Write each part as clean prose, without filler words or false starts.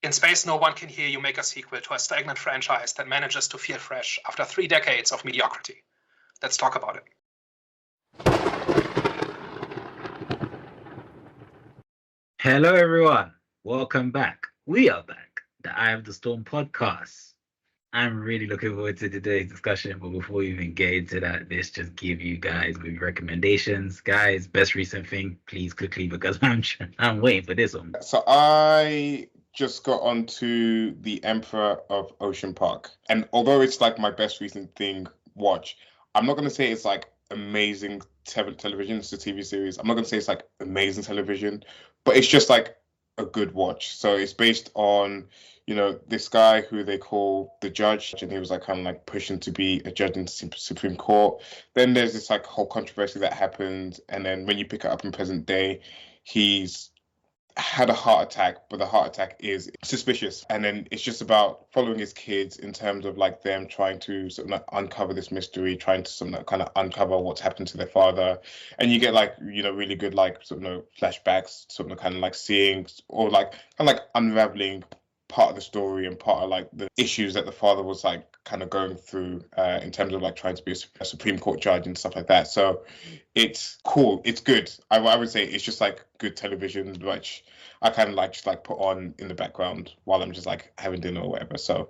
In space, no one can hear you make a sequel to a stagnant franchise that manages to feel fresh after 3 decades of mediocrity. Let's talk about it. Hello, everyone. Welcome back. We are back. The Eye of the Storm podcast. I'm really looking forward to today's discussion, but before we even get into that, let's just give you guys movie recommendations. Guys, best recent thing, please quickly, because I'm waiting for this one. So I just got onto The Emperor of Ocean Park, and although it's like my best recent thing watch, I'm not going to say it's like amazing television. It's a TV series. I'm not going to say it's like amazing television, but it's just like a good watch. So it's based on, you know, this guy who they call the judge, and he was like kind of like pushing to be a judge in the Supreme Court. Then there's this like whole controversy that happened, and then when you pick it up in present day, he's had a heart attack, but the heart attack is suspicious. And then it's just about following his kids in terms of like them trying to sort of like uncover this mystery, trying to sort of like kind of uncover what's happened to their father. And you get like, you know, really good like sort of flashbacks, sort of kind of like seeing or like kind of like unraveling part of the story and part of like the issues that the father was like kind of going through in terms of like trying to be a Supreme Court judge and stuff like that. So it's cool. It's good. I would say it's just like good television, which I kind of like just like put on in the background while I'm just like having dinner or whatever. So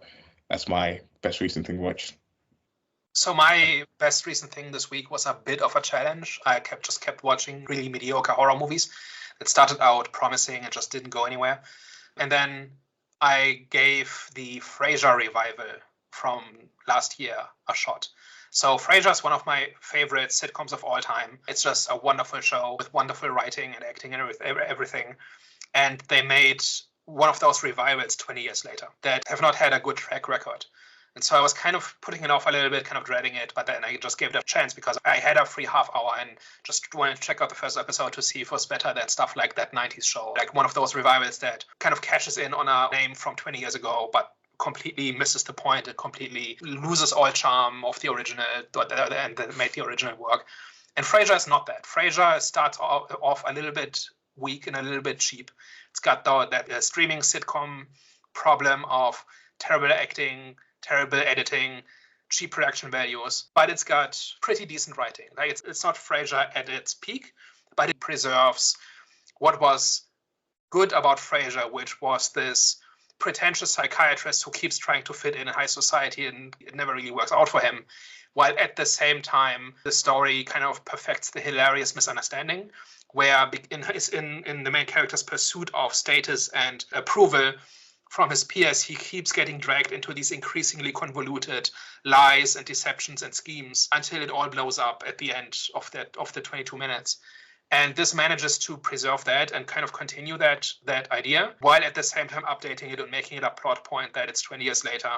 that's my best recent thing watched. So my best recent thing this week was a bit of a challenge. I kept watching really mediocre horror movies that started out promising and just didn't go anywhere. And then I gave the Frasier revival from last year a shot. So Frasier is one of my favorite sitcoms of all time. It's just a wonderful show with wonderful writing and acting and everything. And they made one of those revivals 20 years later that have not had a good track record. And so I was kind of putting it off a little bit, kind of dreading it, but then I just gave it a chance because I had a free half hour and just wanted to check out the first episode to see if it was better than stuff like that 90s show. Like one of those revivals that kind of cashes in on a name from 20 years ago, but completely misses the point. It completely loses all charm of the original and that made the original work. And Frasier is not that. Frasier starts off a little bit weak and a little bit cheap. It's got that streaming sitcom problem of terrible acting, terrible editing, cheap production values, but it's got pretty decent writing. Like it's not Frasier at its peak, but it preserves what was good about Frasier, which was this pretentious psychiatrist who keeps trying to fit in high society and it never really works out for him. While at the same time, the story kind of perfects the hilarious misunderstanding, where in the main character's pursuit of status and approval from his peers, he keeps getting dragged into these increasingly convoluted lies and deceptions and schemes until it all blows up at the end of the 22 minutes. And this manages to preserve that and kind of continue that idea, while at the same time updating it and making it a plot point that it's 20 years later.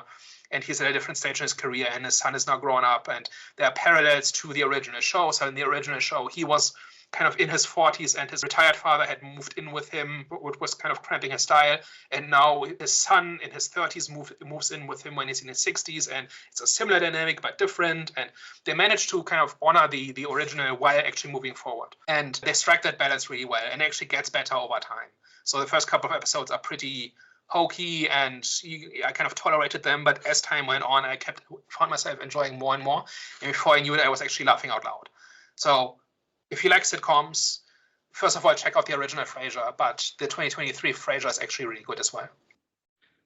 And he's at a different stage in his career, and his son is now grown up, and there are parallels to the original show. So in the original show, he was kind of in his 40s, and his retired father had moved in with him, which was kind of cramping his style. And now his son in his 30s moves in with him when he's in his 60s, and it's a similar dynamic but different. And they managed to kind of honor the original while actually moving forward. And they strike that balance really well, and it actually gets better over time. So the first couple of episodes are pretty hokey, and I kind of tolerated them. But as time went on, I found myself enjoying more and more. And before I knew it, I was actually laughing out loud. So if you like sitcoms, first of all, check out the original Frasier, but the 2023 Frasier is actually really good as well.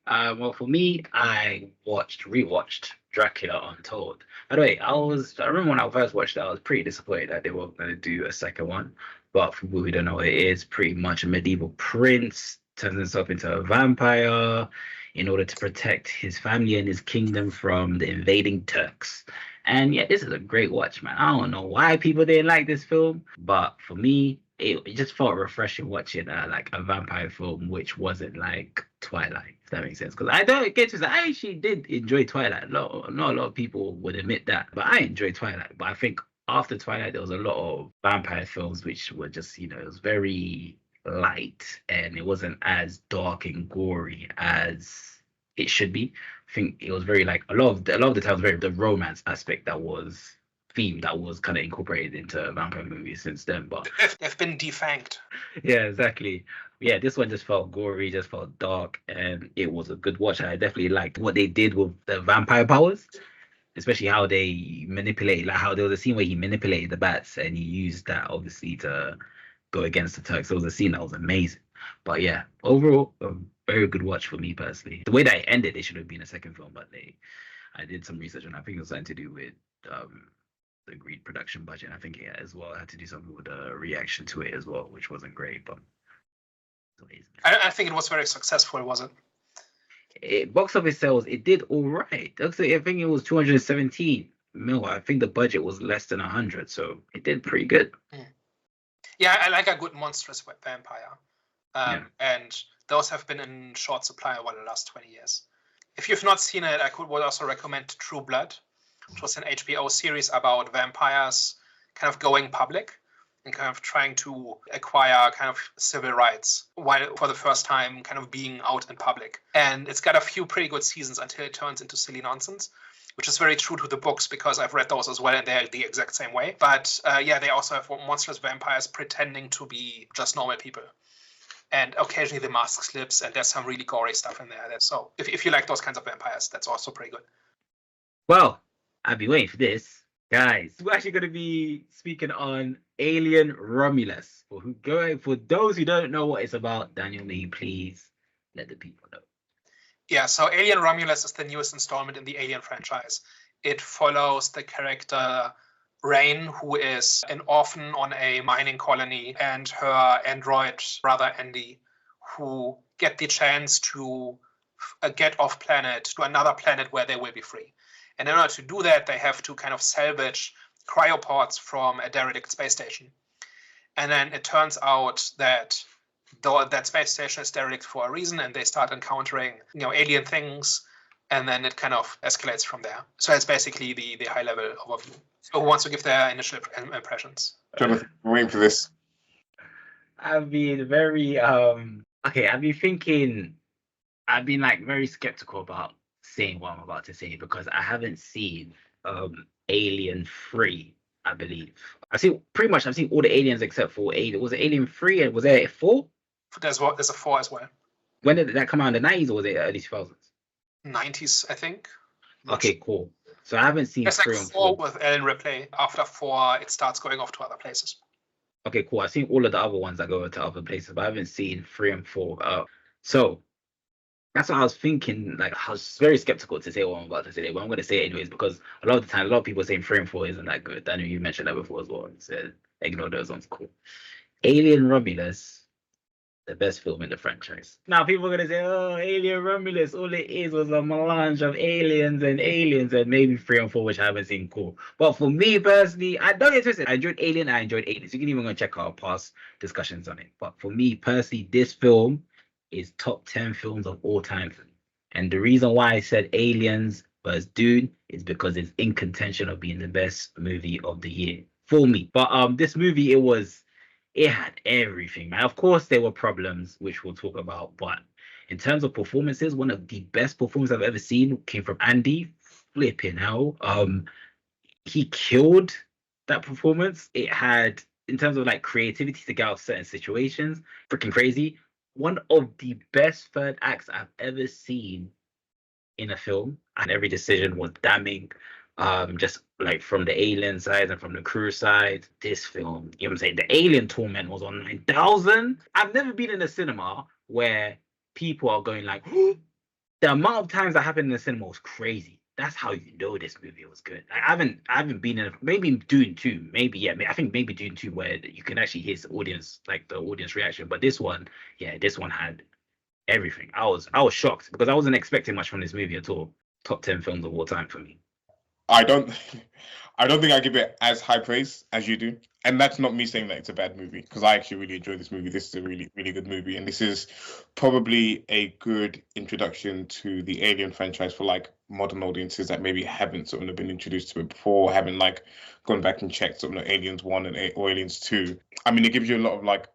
Well, for me, I rewatched Dracula Untold. By the way, I remember when I first watched it, I was pretty disappointed that they were going to do a second one. But for people who don't know what it is, pretty much a medieval prince turns himself into a vampire in order to protect his family and his kingdom from the invading Turks. And yeah, this is a great watch, man. I don't know why people didn't like this film, but for me, it just felt refreshing watching like a vampire film, which wasn't like Twilight, if that makes sense. Because I actually did enjoy Twilight. Not a lot of people would admit that, but I enjoyed Twilight. But I think after Twilight, there was a lot of vampire films which were just, it was very light and it wasn't as dark and gory as it should be. I think it was very like a lot of the times very the romance aspect that was themed that was kind of incorporated into vampire movies since then. But they've been defanged. Yeah, exactly. Yeah, this one just felt gory, just felt dark, and it was a good watch. I definitely liked what they did with the vampire powers, especially how they manipulate, like how there was a scene where he manipulated the bats and he used that obviously to go against the Turks. It was a scene that was amazing. But yeah, overall, a very good watch for me personally. The way that it ended, it should have been a second film, but I did some research and I think it was something to do with the agreed production budget. I think it as well had to do something with the reaction to it as well, which wasn't great, but I think it was very successful, was it? box office sales, it did all right. I think it was 217 mil. I think the budget was less than 100, so it did pretty good. Yeah, I like a good monstrous vampire. And those have been in short supply over the last 20 years. If you've not seen it, would also recommend True Blood, which was an HBO series about vampires kind of going public and kind of trying to acquire kind of civil rights while for the first time kind of being out in public. And it's got a few pretty good seasons until it turns into silly nonsense, which is very true to the books because I've read those as well and they're the exact same way. But they also have monstrous vampires pretending to be just normal people. And occasionally the mask slips and there's some really gory stuff in there. So if you like those kinds of vampires, that's also pretty good. Well, I've been waiting for this. Guys, we're actually going to be speaking on Alien Romulus. For those who don't know what it's about, Daniel, may you please let the people know. Yeah, so Alien Romulus is the newest installment in the Alien franchise. It follows the character Rain, who is an orphan on a mining colony, and her android brother Andy, who get the chance to get off planet to another planet where they will be free. And in order to do that, they have to kind of salvage cryopods from a derelict space station. And then it turns out that that space station is derelict for a reason, and they start encountering alien things, and then it kind of escalates from there. So it's basically the high-level overview. So who wants to give their initial impressions? Jonathan, I'm waiting for this. I've been very I've been like very skeptical about saying what I'm about to say because I haven't seen Alien 3, I believe. I've seen all the aliens except for Alien. Was it Alien 3 and was there a 4? There's a 4 as well. When did that come out, in the 90s or was it early 2000s? 90s, I think. Okay, cool. So I haven't seen 3 and 4 with Ellen Ripley. After 4, it starts going off to other places. Okay, cool. I've seen all of the other ones that go to other places, but I haven't seen 3 and 4. So that's what I was thinking. Like, I was very skeptical to say what I'm about to say, but I'm going to say it anyways because a lot of the time, a lot of people saying 3 and 4 isn't that good. I know you mentioned that before as well. You said ignore those ones. Cool. Alien Romulus, the best film in the franchise. Now people are going to say, oh, Alien Romulus, all it is was a melange of aliens and maybe 3 and 4, which I haven't seen. Cool. But for me personally, I don't get twisted. I enjoyed Alien, I enjoyed Aliens. You can even go check our past discussions on it. But for me personally, this film is top 10 films of all time for me. And the reason why I said Aliens vs. Dune is because it's in contention of being the best movie of the year for me. But this movie, it had everything, man. Of course, there were problems, which we'll talk about. But in terms of performances, one of the best performances I've ever seen came from Andy. Flipping hell. He killed that performance. It had, in terms of like creativity to get out of certain situations, freaking crazy. One of the best third acts I've ever seen in a film, and every decision was damning. Just like from the alien side and from the crew side, this film, you know what I'm saying? The alien torment was on 9,000. I've never been in a cinema where people are going like, the amount of times that happened in the cinema was crazy. That's how you know this movie was good. I haven't been in maybe Dune 2, I think maybe Dune 2 where you can actually hear the audience reaction. But this one had everything. I was shocked because I wasn't expecting much from this movie at all. Top 10 films of all time for me. I don't think I give it as high praise as you do. And that's not me saying that it's a bad movie, because I actually really enjoy this movie. This is a really, really good movie. And this is probably a good introduction to the Alien franchise for like modern audiences that maybe haven't sort of been introduced to it before, or haven't like gone back and checked sort of Aliens 1 or Aliens 2. I mean, it gives you a lot of like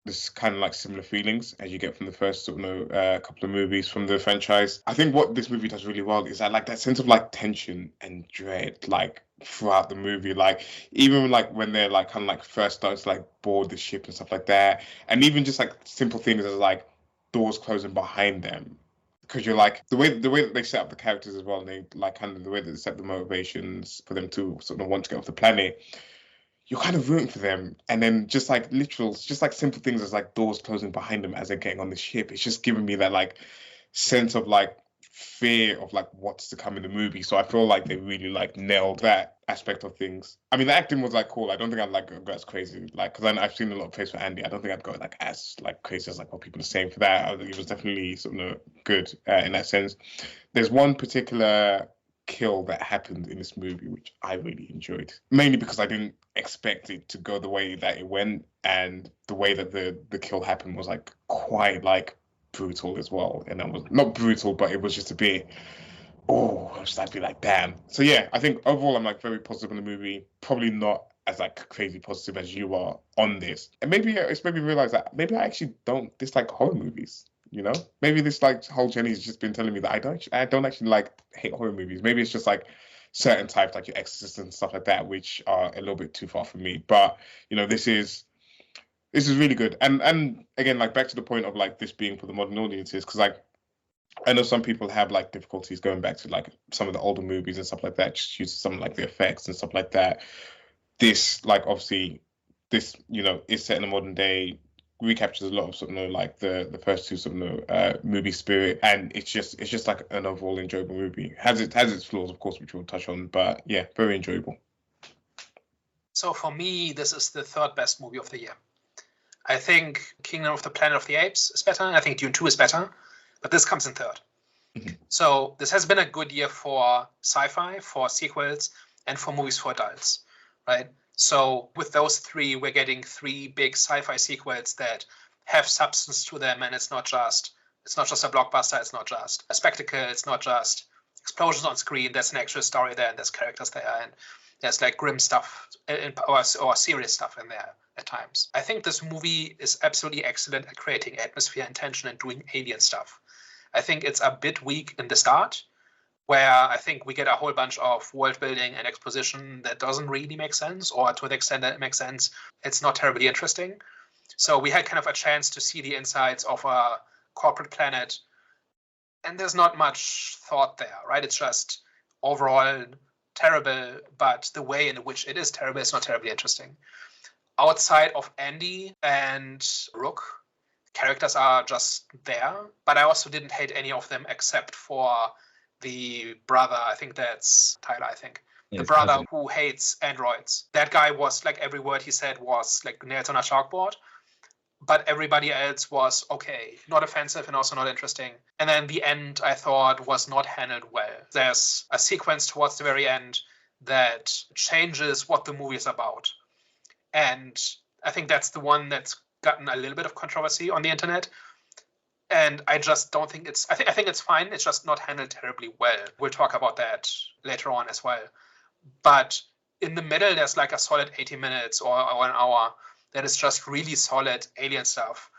this kind of like similar feelings as you get from the first couple of movies from the franchise. I think what this movie does really well is that like that sense of like tension and dread, like throughout the movie. Like even like when they're like kind of like first starting to like board the ship and stuff like that, and even just like simple things as like doors closing behind them. Because you're like the way that they set up the characters as well, and they like kind of the way that they set the motivations for them to sort of want to get off the planet. You're kind of rooting for them, and then just like just like simple things as like doors closing behind them as they're getting on the ship. It's just giving me that like sense of like fear of like what's to come in the movie. So I feel like they really like nailed that aspect of things. I mean, the acting was like cool. I don't think I'd like go as crazy, like, because I've seen a lot of praise for Andy. I don't think I'd go like as like crazy as like what people are saying for that. I think it was definitely sort of good in that sense. There's one particular kill that happened in this movie which I really enjoyed, mainly because I didn't expect it to go the way that it went, and the way that the kill happened was like quite like brutal as well. And that was not brutal, but it was just a bit, I'd be like, damn. So yeah, I think overall I'm like very positive on the movie. Probably not as like crazy positive as you are on this. And maybe it's made me realize that maybe I actually don't dislike horror movies. You know, maybe this like whole journey's just been telling me that I don't actually like hate horror movies. Maybe it's just like certain types, like your Exorcist and stuff like that, which are a little bit too far for me. But you know, this is really good. And again, like back to the point of like this being for the modern audiences, because like I know some people have like difficulties going back to like some of the older movies and stuff like that, just due to some like the effects and stuff like that. This like obviously this, you know, is set in the modern day, recaptures a lot of sort of like the first two sort of movie spirit, and it's just like an overall enjoyable movie. Has its flaws, of course, which we'll touch on, but yeah, very enjoyable. So for me, this is the third best movie of the year. I think Kingdom of the Planet of the Apes is better. I think Dune 2 is better, but this comes in third. Mm-hmm. So this has been a good year for sci-fi, for sequels, and for movies for adults, right? So with those three, we're getting three big sci-fi sequels that have substance to them, and it's not just a blockbuster, it's not just a spectacle, it's not just explosions on screen. There's an actual story there, and there's characters there, and there's like grim stuff or serious stuff in there at times. I think this movie is absolutely excellent at creating atmosphere and tension and doing alien stuff. I think it's a bit weak in the start, where I think we get a whole bunch of world building and exposition that doesn't really make sense, or to the extent that it makes sense, it's not terribly interesting. So we had kind of a chance to see the insides of a corporate planet, and there's not much thought there, right? It's just overall terrible, but the way in which it is terrible is not terribly interesting. Outside of Andy and Rook, characters are just there, but I also didn't hate any of them except for the brother. I think that's Tyler, I think. Yes, the brother cousin who hates androids. That guy was like, every word he said was like nails on a chalkboard, but everybody else was okay, not offensive and also not interesting. And then the end, I thought, was not handled well. There's a sequence towards the very end that changes what the movie is about. And I think that's the one that's gotten a little bit of controversy on the internet. And I just don't think I think it's fine. It's just not handled terribly well. We'll talk about that later on as well. But in the middle, there's like a solid 80 minutes or an hour that is just really solid alien stuff.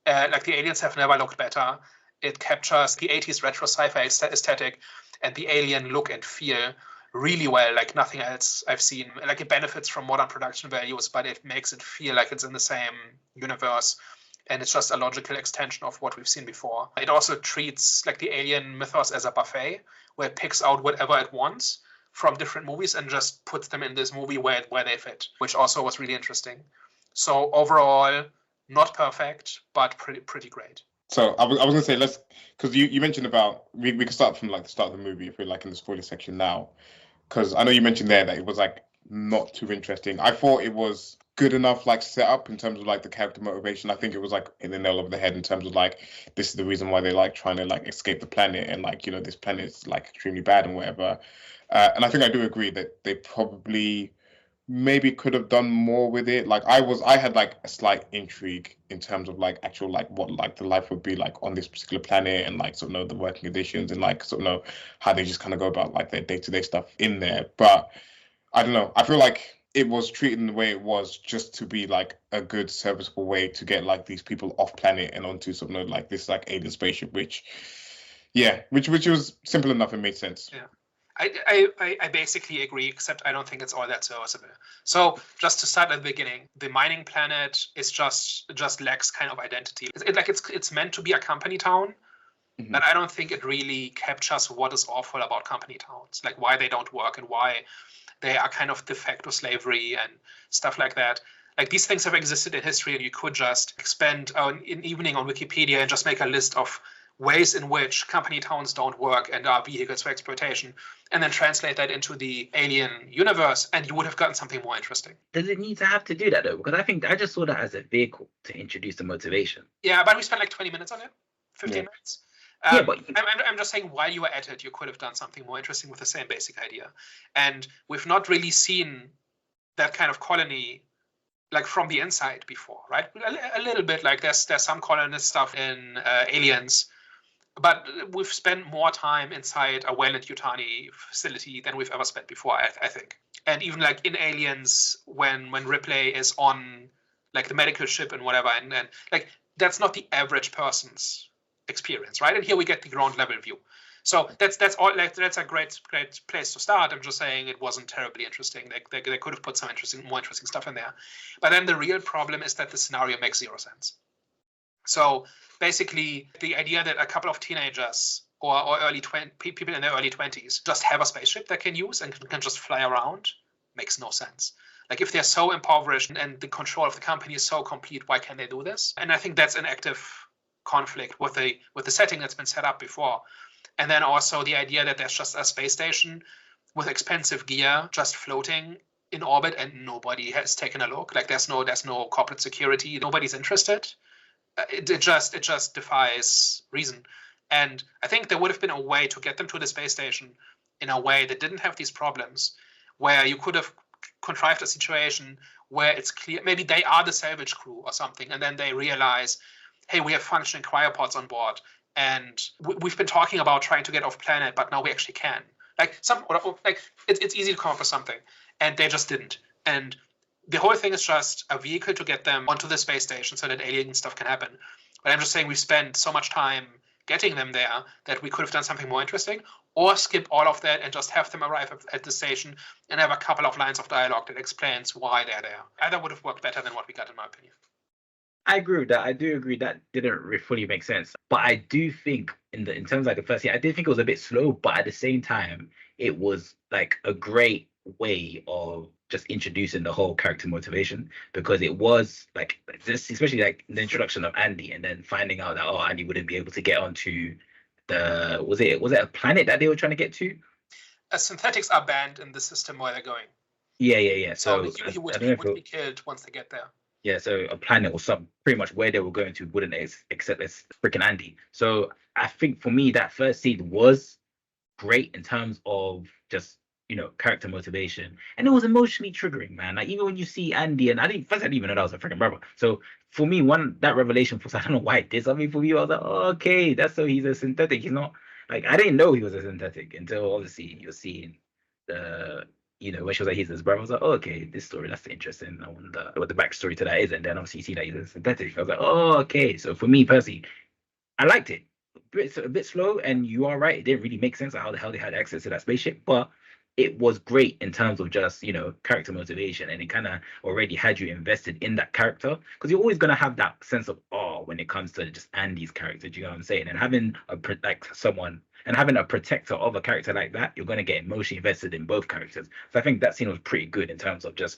Like the aliens have never looked better. It captures the 80s retro sci-fi aesthetic and the alien look and feel really well, like nothing else I've seen. Like it benefits from modern production values, but it makes it feel like it's in the same universe. And it's just a logical extension of what we've seen before. It also treats like the alien mythos as a buffet, where it picks out whatever it wants from different movies and just puts them in this movie where they fit, which also was really interesting. So overall, not perfect, but pretty great. So I was gonna say, because you mentioned about, we can start from like the start of the movie if we're like in the spoiler section now, because I know you mentioned there that it was like not too interesting. I thought it was good enough like set up in terms of like the character motivation. I think it was like in the nail over the head in terms of like, this is the reason why they like trying to like escape the planet, and like, you know, this planet is like extremely bad and whatever. And I think I do agree that they probably maybe could have done more with it. Like I had like a slight intrigue in terms of like actual like what like the life would be like on this particular planet, and like sort of know the working conditions, and like sort of know how they just kind of go about like their day-to-day stuff in there. But I don't know, I feel like it was treated in the way it was just to be like a good serviceable way to get like these people off planet and onto sort of like this like alien spaceship, which was simple enough and made sense. Yeah. I basically agree, except I don't think it's all that serviceable. So just to start at the beginning, the mining planet is just lacks kind of identity. It's meant to be a company town, but I don't think it really captures what is awful about company towns, like why they don't work and why they are kind of de facto slavery and stuff like that. Like these things have existed in history, and you could just spend an evening on Wikipedia and just make a list of ways in which company towns don't work and are vehicles for exploitation, and then translate that into the alien universe, and you would have gotten something more interesting. Does it need to have to do that though? Because I think I just saw that as a vehicle to introduce the motivation. Yeah, but we spent like 20 minutes on it, 15 minutes. Yeah, but I'm just saying, while you were at it, you could have done something more interesting with the same basic idea. And we've not really seen that kind of colony like from the inside before, right? A little bit, like there's some colonist stuff in Aliens, but we've spent more time inside a Weyland-Yutani facility than we've ever spent before, I think. And even like in Aliens, when Ripley is on like the medical ship and whatever, and like that's not the average person's experience, right? And here we get the ground level view. So that's all. Like, that's a great place to start. I'm just saying it wasn't terribly interesting. They could have put some more interesting stuff in there. But then the real problem is that the scenario makes zero sense. So basically, the idea that a couple of teenagers or people in their early 20s just have a spaceship they can use and can just fly around makes no sense. Like if they're so impoverished and the control of the company is so complete, why can't they do this? And I think that's an active conflict with the setting that's been set up before. And then also the idea that there's just a space station with expensive gear just floating in orbit and nobody has taken a look. Like there's no corporate security. Nobody's interested. It just defies reason. And I think there would have been a way to get them to the space station in a way that didn't have these problems, where you could have contrived a situation where it's clear maybe they are the salvage crew or something, and then they realize, hey, we have functioning cryopods on board, and we've been talking about trying to get off planet, but now we actually can. It's easy to come up with something, and they just didn't. And the whole thing is just a vehicle to get them onto the space station so that alien stuff can happen. But I'm just saying we've spent so much time getting them there that we could have done something more interesting, or skip all of that and just have them arrive at the station and have a couple of lines of dialogue that explains why they're there. Either would have worked better than what we got, in my opinion. I agree with that. I do agree that didn't fully make sense. But I do think in terms of like the first year, I did think it was a bit slow, but at the same time, it was like a great way of just introducing the whole character motivation, because it was like this, especially like the introduction of Andy and then finding out that Andy wouldn't be able to get onto the was it a planet that they were trying to get to? Synthetics are banned in the system where they're going. Yeah. So he would be killed once they get there. Yeah, so a planet or some pretty much where they were going to wouldn't accept this freaking Andy. So I think for me that first scene was great in terms of just, character motivation, and it was emotionally triggering, man. Like even when you see Andy, and I didn't even know that was a freaking brother. So for me, that revelation was, I don't know why it did something for me. I was like, okay, that's so he's a synthetic. He's not like, I didn't know he was a synthetic until obviously you're seeing the. When she was like, he's his brother, I was like, okay, this story, that's interesting. I wonder what the backstory to that is. And then obviously you see that he's a synthetic. I was like, okay. So for me personally, I liked it. It's a bit slow, and you are right. It didn't really make sense how the hell they had access to that spaceship, but it was great in terms of just, character motivation. And it kind of already had you invested in that character, because you're always going to have that sense of awe when it comes to just Andy's character. Do you know what I'm saying? And having having a protector of a character like that, you're going to get emotionally invested in both characters. So I think that scene was pretty good in terms of just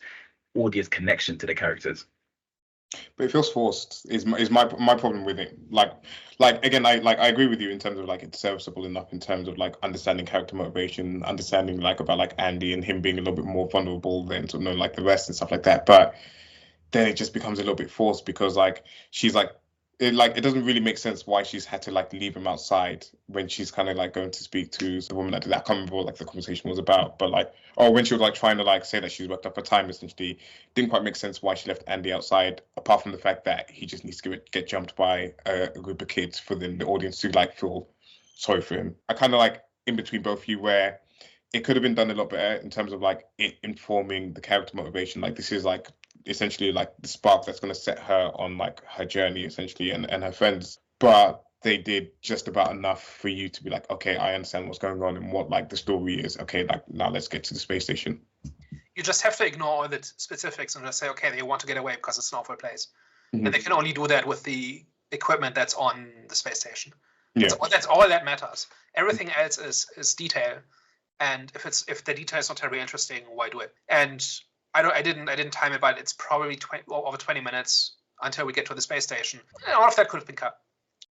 audience connection to the characters. But it feels forced. Is my problem with it. Like again, I agree with you in terms of like it's serviceable enough in terms of like understanding character motivation, understanding like about like Andy and him being a little bit more vulnerable than to know like the rest and stuff like that. But then it just becomes a little bit forced, because like she's like. It doesn't really make sense why she's had to like leave him outside when she's kind of like going to speak to the woman that I can't remember what like the conversation was about, but like when she was like trying to like say that she's worked up her time, essentially didn't quite make sense why she left Andy outside, apart from the fact that he just needs to get jumped by a group of kids for the audience to like feel sorry for him. I kind of like in between both of you, where it could have been done a lot better in terms of like it informing the character motivation. Like this is like essentially like the spark that's going to set her on like her journey essentially, and her friends. But they did just about enough for you to be like, okay, I understand what's going on and what like the story is. Okay, like now let's get to the space station. You just have to ignore all the specifics and just say, okay, they want to get away because it's an awful place. Mhm. And they can only do that with the equipment that's on the space station. Yeah. That's all that matters. Everything else is detail. And if the detail is not terribly interesting, why do it? And I didn't time it, but it's probably over 20 minutes until we get to the space station. And all of that could have been cut.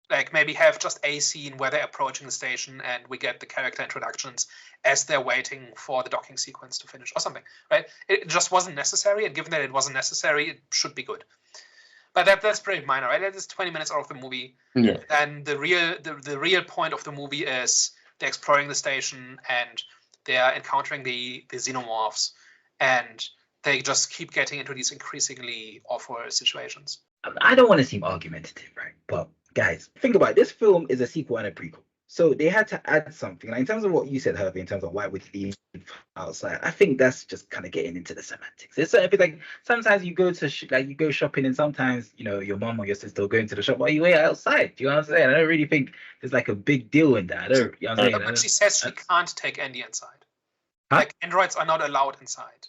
Like maybe have just a scene where they're approaching the station and we get the character introductions as they're waiting for the docking sequence to finish or something, right? It just wasn't necessary, and given that it wasn't necessary, it should be good. But that's pretty minor, right? That is 20 minutes out of the movie. Yeah. And the real point of the movie is they're exploring the station and they're encountering the xenomorphs, and they just keep getting into these increasingly awful situations. I don't want to seem argumentative, right? But guys, think about it. This film is a sequel and a prequel. So they had to add something. Like in terms of what you said, Herbie, in terms of why would leave outside, I think that's just kind of getting into the semantics. It's like sometimes you go to you go shopping, and sometimes your mom or your sister will go into the shop while you wait outside. Do you know what I'm saying? I don't really think there's like a big deal in that. You know what I'm saying? But she says she can't take Andy inside. Huh? Like androids are not allowed inside.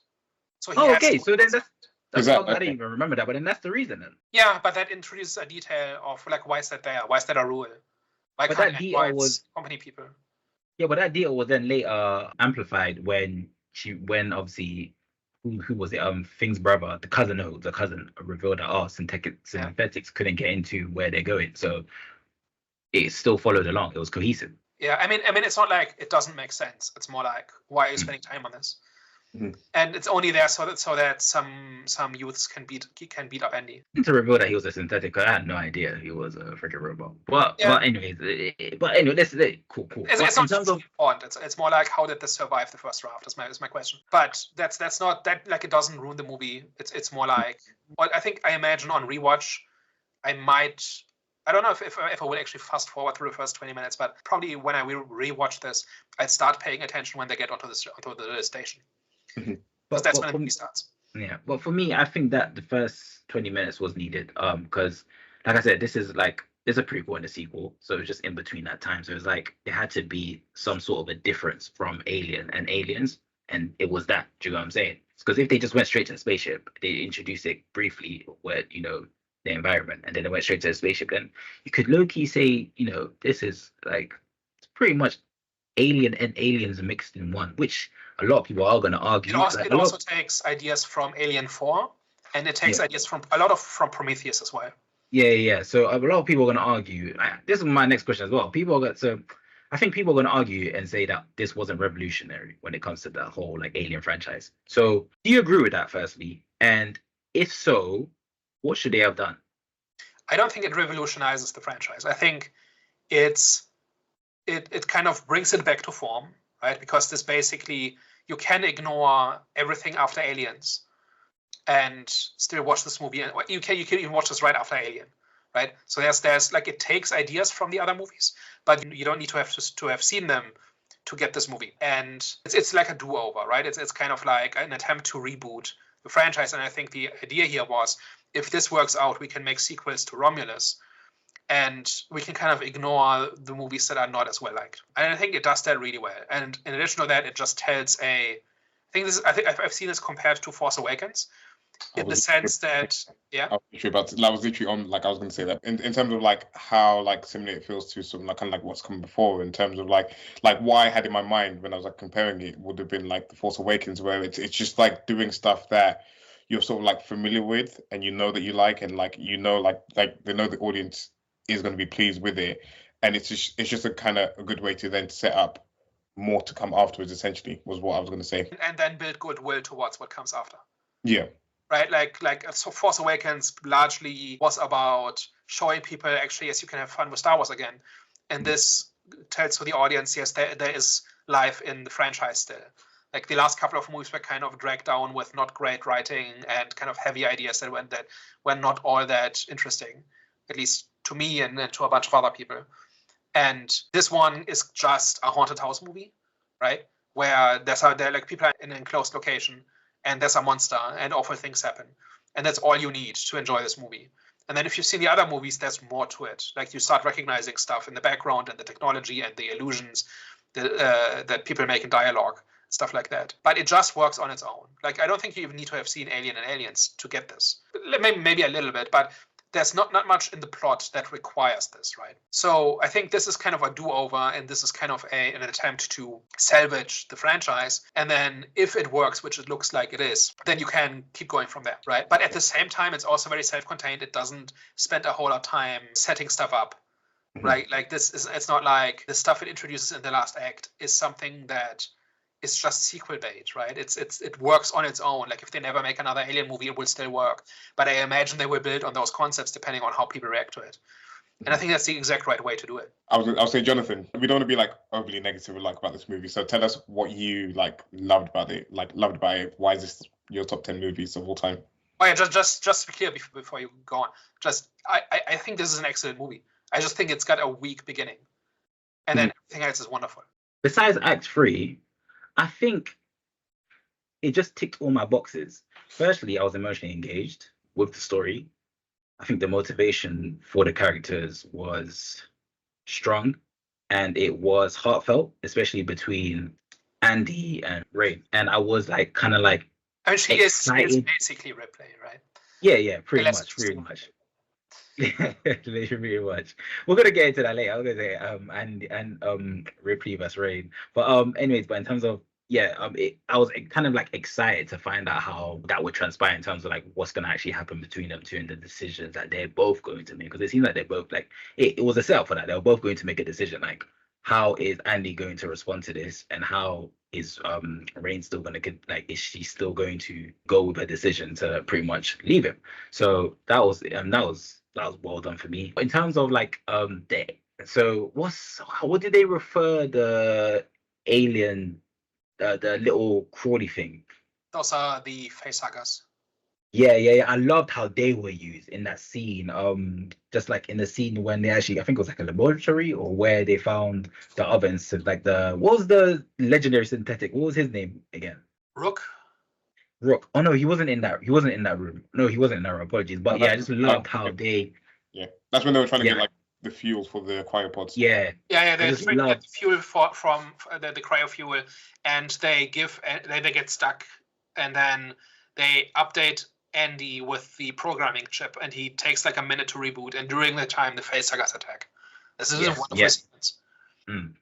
So okay. So then that's Exactly. I didn't even remember that, but then that's the reason then. Yeah, but that introduces a detail of like why is that there? Why is that a rule? Why But can't that detail androids was- company people? Yeah, but that deal was then later amplified when obviously who was it? Thing's brother, the cousin revealed that synthetics couldn't get into where they're going, so it still followed along. It was cohesive. Yeah, I mean, it's not like it doesn't make sense. It's more like, why are you spending time on this? Mhm. And it's only there so that some youths can beat up Andy. To reveal that he was a synthetic, I had no idea he was a freaking robot. But Yeah. anyways, this is it. Cool. It's But not just important. It's more like, how did this survive the first draft? Is my question. But that's not that, like, it doesn't ruin the movie. It's more like, well, I imagine on rewatch, I don't know if I will actually fast forward through the first 20 minutes, but probably when I will rewatch this, I'd start paying attention when they get onto the station. Mhm. Because that's when the movie starts. Yeah, but for me, I think that the first 20 minutes was needed. Because like I said, this is like there's a prequel and a sequel, so it's just in between that time. So it's like there had to be some sort of a difference from Alien and Aliens, and it was that. Do you know what I'm saying? Because if they just went straight to the spaceship, they introduced it briefly, where the environment, and then they went straight to the spaceship, then you could low-key say, this is like it's pretty much Alien and Aliens mixed in one, which a lot of people are going to argue. It also takes ideas from Alien 4, and it takes ideas from Prometheus as well. Yeah. So a lot of people are going to argue. This is my next question as well. I think people are going to argue and say that this wasn't revolutionary when it comes to the whole like Alien franchise. So do you agree with that, firstly? And if so, what should they have done? I don't think it revolutionizes the franchise. I think it kind of brings it back to form, right? Because this basically, you can ignore everything after Aliens and still watch this movie. You can even watch this right after Alien, right? So there's like, it takes ideas from the other movies, but you don't need to have seen them to get this movie. And it's like a do-over, right? It's kind of like an attempt to reboot the franchise. And I think the idea here was, if this works out, we can make sequels to Romulus, and we can kind of ignore the movies that are not as well liked. And I think it does that really well. And in addition to that, it just tells I think I've seen this compared to Force Awakens, in the sense that, yeah. I was literally on, like, I was going to say that in terms of like how like similar it feels to something like kind of like what's come before, in terms of like why I had in my mind when I was like comparing it would have been like the Force Awakens, where it's just like doing stuff that you're sort of like familiar with, and that you like, and like they know the audience is going to be pleased with it, and it's just a kind of a good way to then set up more to come afterwards, essentially, was what I was going to say. And then build goodwill towards what comes after. Yeah. Right, so Force Awakens largely was about showing people, actually, yes, you can have fun with Star Wars again, and this tells to the audience, yes, there is life in the franchise still. Like, the last couple of movies were kind of dragged down with not great writing and kind of heavy ideas that were not all that interesting, at least to me and to a bunch of other people. And this one is just a haunted house movie, right? Where they're like people are in an enclosed location, and there's a monster and awful things happen. And that's all you need to enjoy this movie. And then if you've seen the other movies, there's more to it. Like you start recognizing stuff in the background and the technology and the illusions that people make in dialogue, stuff like that. But it just works on its own. Like I don't think you even need to have seen Alien and Aliens to get this. Maybe a little bit, but there's not much in the plot that requires this, right? So I think this is kind of a do-over, and this is kind of an attempt to salvage the franchise. And then if it works, which it looks like it is, then you can keep going from there, right? But at the same time, it's also very self-contained. It doesn't spend a whole lot of time setting stuff up, right? Like it's not like the stuff it introduces in the last act is something that is just sequel bait, right? It works on its own. Like if they never make another Alien movie, it will still work. But I imagine they will build on those concepts depending on how people react to it. And I think that's the exact right way to do it. I'll say, Jonathan, we don't want to be like overly negative about this movie. So tell us what you loved about it. Why is this your top 10 movies of all time? Oh yeah, just to be clear before you go on. I think this is an excellent movie. I just think it's got a weak beginning, and then everything else is wonderful. Besides Act 3, I think it just ticked all my boxes. Firstly, I was emotionally engaged with the story. I think the motivation for the characters was strong and it was heartfelt, especially between Andy and Ray. And I was kind of she is basically Ripley, right? Yeah, pretty much. Pretty much. We're gonna get into that later. I was gonna say and Ripley versus Rain. But anyways, but in terms of I was kind of excited to find out how that would transpire in terms of what's gonna actually happen between them two and the decisions that they're both going to make. Because it seems like they're both it was a setup for that. They were both going to make a decision. How is Andy going to respond to this, and how is Rain still gonna is she still going to go with her decision to pretty much leave him? So that was well done for me. In terms of what did they refer the alien, the little crawly thing? Those are the facehuggers. Yeah. I loved how they were used in that scene. Just in the scene when they actually, I think it was a laboratory or where they found the ovens. What was the legendary synthetic? What was his name again? Rook. Oh no, he wasn't in that room. No, he wasn't in that room. Apologies. But I just loved how they. Yeah, that's when they were trying to get the fuel for the cryopods. Yeah. They get the fuel from the cryo fuel, and they get stuck, and then they update Andy with the programming chip, and he takes a minute to reboot, and during the time the facehuggers attack. This is a wonderful sequence.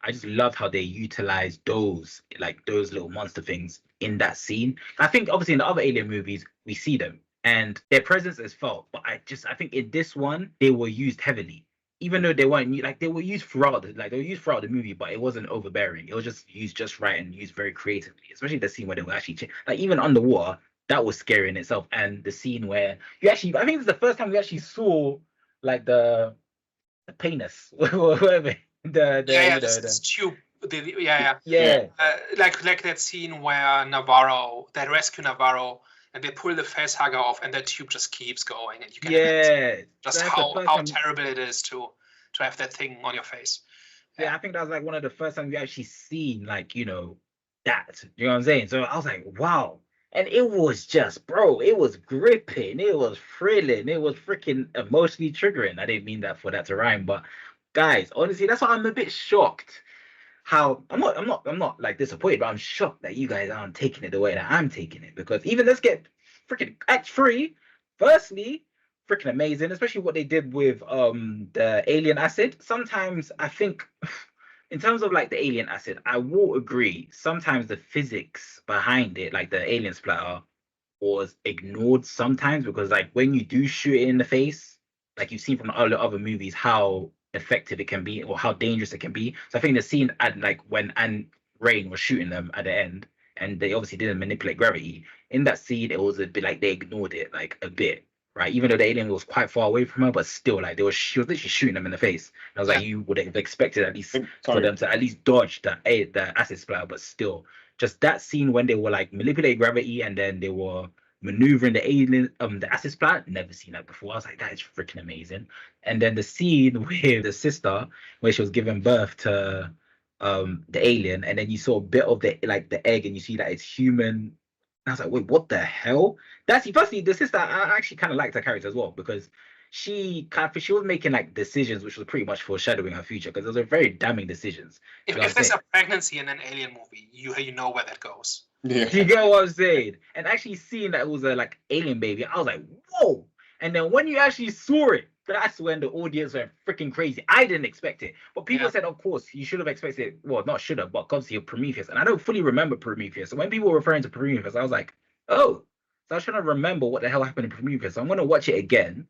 I just love how they utilize those little monster things in that scene. I think obviously in the other Alien movies we see them and their presence is felt, but I think in this one they were used heavily, even though they weren't they were used throughout the movie, but it wasn't overbearing. It was just used just right and used very creatively, especially the scene where they were actually even underwater. That was scary in itself, and the scene where I think it's the first time we actually saw the penis whatever. The tube. Like that scene where they rescue Navarro and they pull the facehugger off, and that tube just keeps going, and you can imagine just how terrible it is to have that thing on your face. I think that was one of the first times we actually seen that. You know what I'm saying? So I was like, wow. And it was just, bro, it was gripping, it was thrilling, it was freaking emotionally triggering. I didn't mean that for that to rhyme, but guys, honestly, that's why I'm a bit shocked. How I'm not disappointed, but I'm shocked that you guys aren't taking it the way that I'm taking it. Because even let's get freaking Act 3, firstly, freaking amazing, especially what they did with the alien acid. Sometimes I think in terms of the alien acid, I will agree. Sometimes the physics behind it, the alien splatter, was ignored sometimes because when you do shoot it in the face, you've seen from all the other movies how effective it can be or how dangerous it can be. So I think the scene at when Rain was shooting them at the end, and they obviously didn't manipulate gravity. In that scene, it was a bit they ignored it a bit. Right, even though the alien was quite far away from her, but still, she was literally shooting them in the face. And I was you would have expected at least for them to at least dodge the acid splatter, but still, just that scene when they were manipulating gravity and then they were maneuvering the alien, the acid splatter, never seen that before. I was that is freaking amazing. And then the scene with the sister where she was giving birth to the alien, and then you saw a bit of the the egg, and you see that it's human. I was wait, what the hell? Firstly, the sister, I actually kind of liked her character as well, because she was making like decisions which was pretty much foreshadowing her future, because those are very damning decisions. If there's a pregnancy in an alien movie, you know where that goes. Yeah. Do you get what I'm saying? And actually seeing that it was a like alien baby, I was like, whoa. And then when you actually saw it, that's when the audience went freaking crazy. I didn't expect it, but people said, of course, you should have expected it. Well, not should have, but obviously you're Prometheus. And I don't fully remember Prometheus. So when people were referring to Prometheus, I was like, oh. So I was trying to remember what the hell happened in Prometheus. So I'm going to watch it again.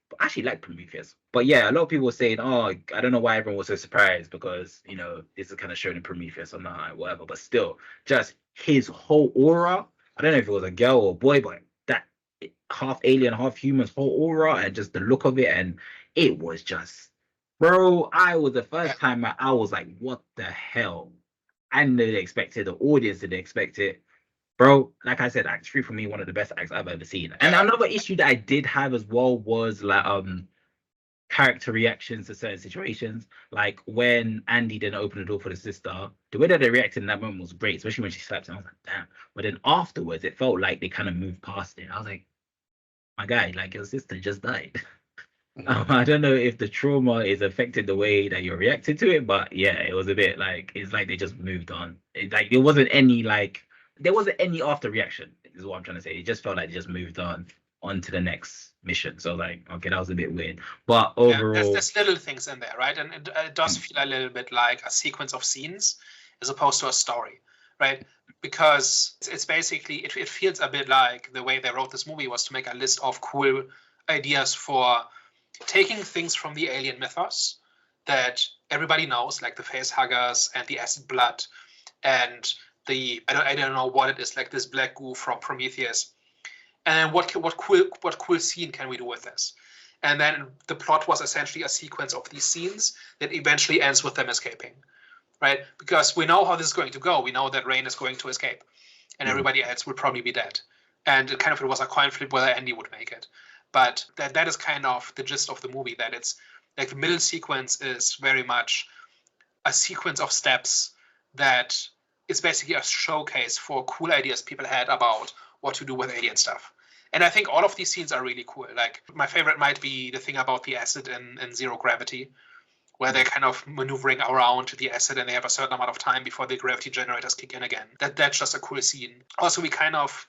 But I actually like Prometheus. But yeah, a lot of people were saying, oh, I don't know why everyone was so surprised, because, you know, this is kind of shown in Prometheus or not, whatever. But still, just his whole aura. I don't know if it was a girl or a boy, but that half alien, half human's whole aura and just the look of it. And it was just, bro, the first time I was like, what the hell? I didn't expect it. The audience didn't expect it. Bro, like I said, Act 3 for me, one of the best acts I've ever seen. And another issue that I did have as well was like character reactions to certain situations. Like when Andy didn't open the door for the sister, the way that they reacted in that moment was great, especially when she slapped him. I was like, damn. But then afterwards, it felt like they kind of moved past it. I was like, my guy, like your sister just died. I don't know if the trauma is affecting the way that you're reacting to it, but yeah, it was a bit like, it's like they just moved on. There wasn't any after reaction, is what I'm trying to say. It just felt like they just moved on to the next mission. So like, okay, that was a bit weird. But overall, there's little things in there, right? And it does feel a little bit like a sequence of scenes as opposed to a story, right? Because it's basically, it feels a bit like the way they wrote this movie was to make a list of cool ideas for taking things from the alien mythos that everybody knows, like the facehuggers and the acid blood and I don't know what it is, like this black goo from Prometheus. And what cool scene can we do with this? And then the plot was essentially a sequence of these scenes that eventually ends with them escaping, right? Because we know how this is going to go. We know that Rain is going to escape, and everybody else will probably be dead. And it was a coin flip whether Andy would make it. But that is kind of the gist of the movie, that it's like the middle sequence is very much a sequence of steps that is basically a showcase for cool ideas people had about what to do with alien stuff. And I think all of these scenes are really cool. Like my favorite might be the thing about the acid in Zero Gravity, where they're kind of maneuvering around the acid and they have a certain amount of time before the gravity generators kick in again. That's just a cool scene. Also, we kind of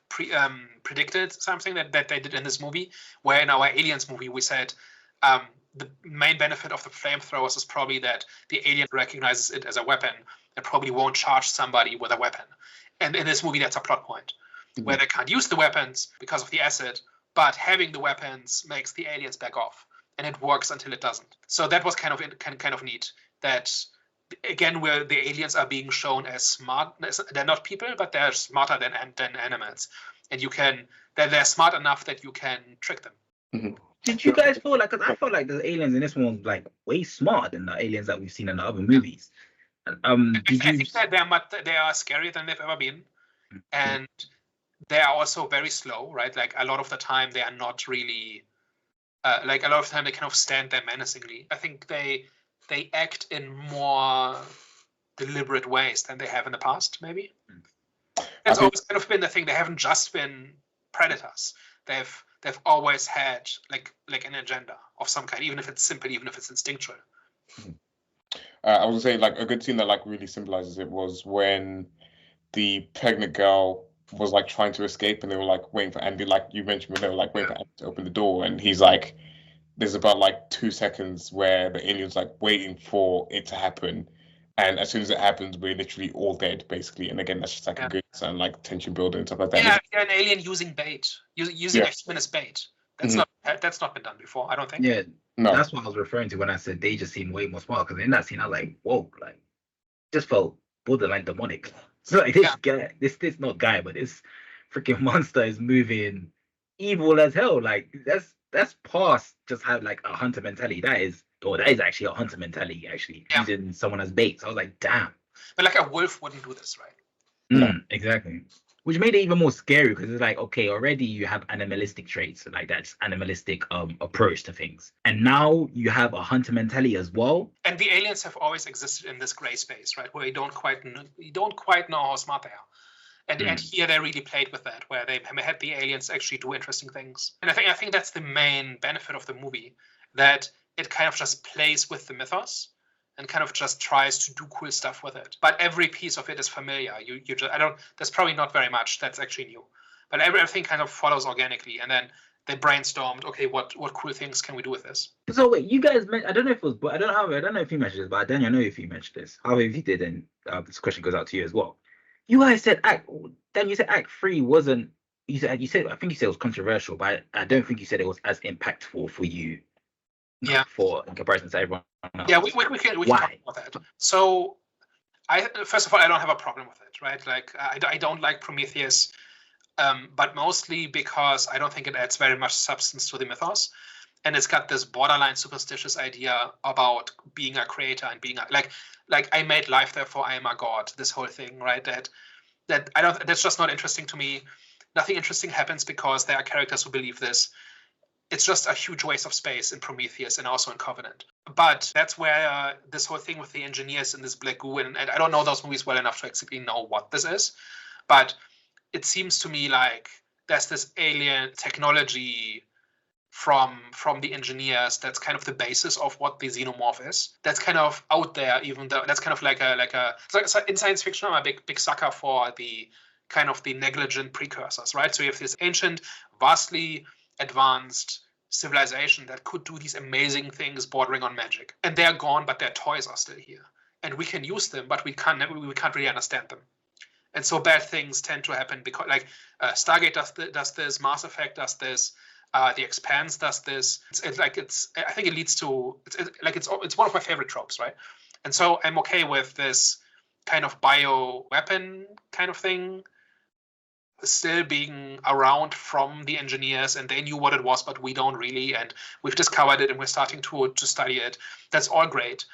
predicted something that they did in this movie, where in our Aliens movie we said the main benefit of the flamethrowers is probably that the alien recognizes it as a weapon and probably won't charge somebody with a weapon. And in this movie, that's a plot point, where they can't use the weapons because of the acid, but having the weapons makes the aliens back off. And it works until it doesn't. So that was kind of neat. That again, where the aliens are being shown as smart. They're not people, but they're smarter than animals, and they're smart enough that you can trick them. Mm-hmm. Did you guys feel like? Because I felt like the aliens in this one was like way smarter than the aliens that we've seen in the other movies. I think that they are scarier than they've ever been, and they are also very slow, right? Like a lot of the time, they are not really. Like a lot of the time they kind of stand there menacingly. I think they act in more deliberate ways than they have in the past, maybe. That's always kind of been the thing. They haven't just been predators. They've always had like an agenda of some kind, even if it's simple, even if it's instinctual. I was gonna say, like, a good scene that like really symbolizes it was when the pregnant girl was like trying to escape and they were like waiting for Andy, like you mentioned, when they were like waiting for Andy to open the door, and he's like, there's about like 2 seconds where the alien's like waiting for it to happen, and as soon as it happens we're literally all dead basically. And again, that's just like a good and like tension building and stuff like that. Yeah, an alien using bait, using a human as bait. That's not been done before, I don't think. Yeah, no, that's what I was referring to when I said they just seem way more smart, because in that scene I was like, whoa, like just felt borderline demonic. So like this guy, this not guy, but this freaking monster is moving evil as hell. Like that's past just have like a hunter mentality. That is actually a hunter mentality, actually using someone as bait. So I was like, damn. But like a wolf wouldn't do this, right? Exactly. Which made it even more scary, because it's like, okay, already you have animalistic traits, like that's animalistic approach to things, and now you have a hunter mentality as well. And the aliens have always existed in this gray space, right, where you don't quite know how smart they are. And here they really played with that, where they had the aliens actually do interesting things. And I think that's the main benefit of the movie, that it kind of just plays with the mythos and kind of just tries to do cool stuff with it. But every piece of it is familiar. There's probably not very much that's actually new, but everything kind of follows organically. And then they brainstormed, okay, what cool things can we do with this? So wait, you guys I don't know if it was, but I don't know if you mentioned this, but Daniel, I know if you mentioned this. However, if you did, then this question goes out to you as well. You guys said you said Act 3 wasn't. You said I think you said it was controversial, but I don't think you said it was as impactful for you. Yeah. In comparison to everyone else. Yeah, we can talk about that. So, first of all, I don't have a problem with it, right? Like I don't like Prometheus, but mostly because I don't think it adds very much substance to the mythos. And it's got this borderline superstitious idea about being a creator and being like I made life, therefore I am a god. This whole thing, right? That's just not interesting to me. Nothing interesting happens because there are characters who believe this. It's just a huge waste of space in Prometheus and also in Covenant. But that's where this whole thing with the engineers and this black goo, and I don't know those movies well enough to actually know what this is, but it seems to me like there's this alien technology from the engineers that's kind of the basis of what the xenomorph is. That's kind of out there, even though that's kind of like in science fiction, I'm a big sucker for the kind of the negligent precursors, right? So you have this ancient, vastly advanced civilization that could do these amazing things bordering on magic, and they're gone, but their toys are still here, and we can use them, but we can't really understand them. And so bad things tend to happen because, like, Stargate does this, Mass Effect does this, The Expanse does this. I think it leads to it's one of my favorite tropes, right? And so I'm okay with this kind of bio weapon kind of thing still being around from the engineers, and they knew what it was, but we don't really, and we've discovered it and we're starting to study it. That's all great.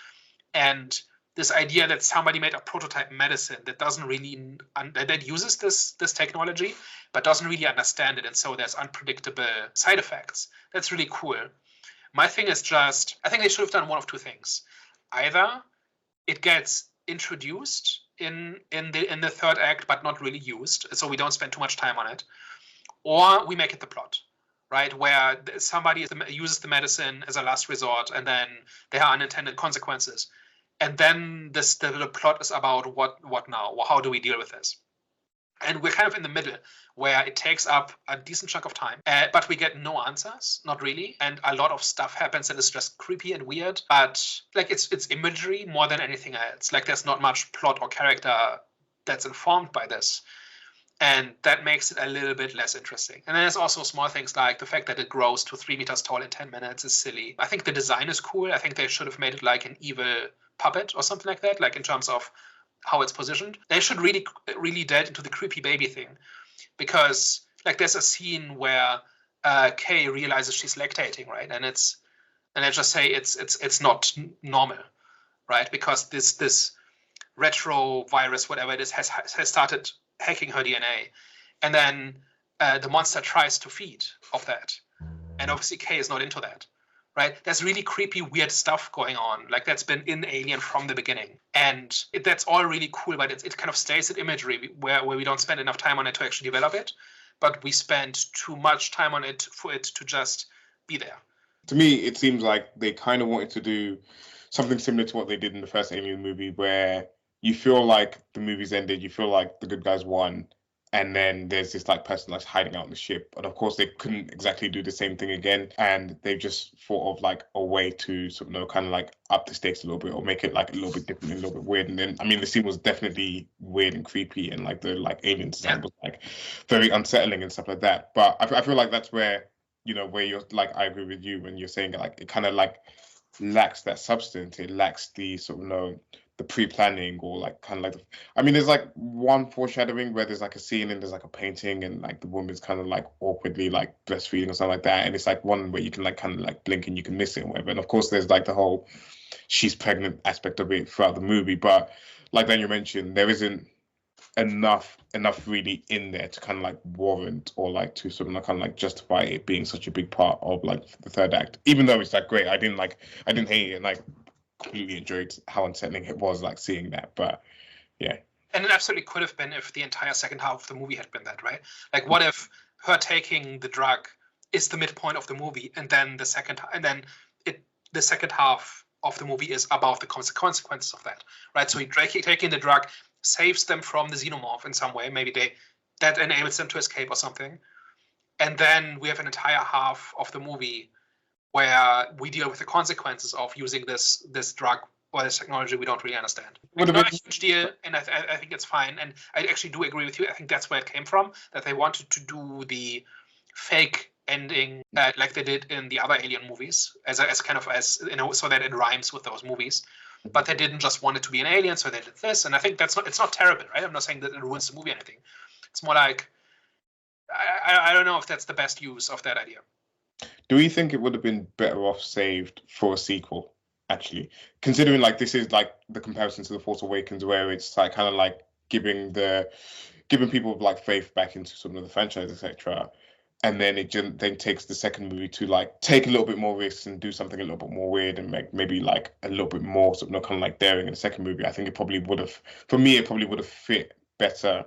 And this idea that somebody made a prototype medicine that doesn't really that uses this technology but doesn't really understand it, and so there's unpredictable side effects. That's really cool. My thing is just, I think they should have done one of two things. Either it gets introduced in the third act but not really used, so we don't spend too much time on it, or we make it the plot, right, where somebody uses the medicine as a last resort and then there are unintended consequences, and then the plot is about what now, or how do we deal with this. And we're kind of in the middle, where it takes up a decent chunk of time, but we get no answers, not really, and a lot of stuff happens that is just creepy and weird, but like it's imagery more than anything else. Like there's not much plot or character that's informed by this, and that makes it a little bit less interesting. And then there's also small things like the fact that it grows to 3 meters tall in 10 minutes is silly. I think the design is cool. I think they should have made it like an evil puppet or something like that, like in terms of how it's positioned. They should really delve into the creepy baby thing, because like there's a scene where Kay realizes she's lactating, right? And I just say it's not normal, right? Because this retrovirus, whatever it is, has started hacking her DNA, and then the monster tries to feed off that, and obviously Kay is not into that. Right? There's really creepy, weird stuff going on. Like that's been in Alien from the beginning. And that's all really cool, but it kind of stays at imagery where we don't spend enough time on it to actually develop it, but we spend too much time on it for it to just be there. To me, it seems like they kind of wanted to do something similar to what they did in the first Alien movie, where you feel like the movie's ended, you feel like the good guys won, and then there's this like person that's hiding out on the ship. But of course they couldn't exactly do the same thing again, and they've just thought of like a way to sort of kind of like up the stakes a little bit, or make it like a little bit different, a little bit weird. And then I mean the scene was definitely weird and creepy, and like the like alien design was like very unsettling and stuff like that. But I feel like that's where, you know, where you're like, I agree with you when you're saying like it kind of like lacks that substance. It lacks the sort of the pre-planning, or like kind of like I mean there's like one foreshadowing where there's like a scene and there's like a painting and like the woman's kind of like awkwardly like breastfeeding or something like that, and it's like one where you can like kind of like blink and you can miss it or whatever. And of course there's like the whole she's pregnant aspect of it throughout the movie, but like Daniel mentioned, there isn't enough really in there to kind of like warrant or like to sort of kind of like justify it being such a big part of like the third act. Even though it's like great, I didn't hate it, and like completely enjoyed how unsettling it was like seeing that. But yeah, And it absolutely could have been if the entire second half of the movie had been that, right? Like, what if her taking the drug is the midpoint of the movie, and then the second half of the movie is about the consequences of that, right? So taking the drug saves them from the xenomorph in some way. Maybe that enables them to escape or something. And then we have an entire half of the movie where we deal with the consequences of using this drug or this technology we don't really understand. It's not a huge deal, and I think it's fine. And I actually do agree with you. I think that's where it came from, that they wanted to do the fake ending like they did in the other Alien movies, as so that it rhymes with those movies. But they didn't just want it to be an alien, so they did this. And I think it's not terrible, right? I'm not saying that it ruins the movie or anything. It's more like I don't know if that's the best use of that idea. Do we think it would have been better off saved for a sequel, actually? Considering like this is like the comparison to The Force Awakens, where it's like kind of like giving people like faith back into some of the franchise, etc. And then it then takes the second movie to like take a little bit more risks and do something a little bit more weird and make maybe like a little bit more sort of kind of like daring in the second movie. I think it probably would have, for me, it probably would have fit better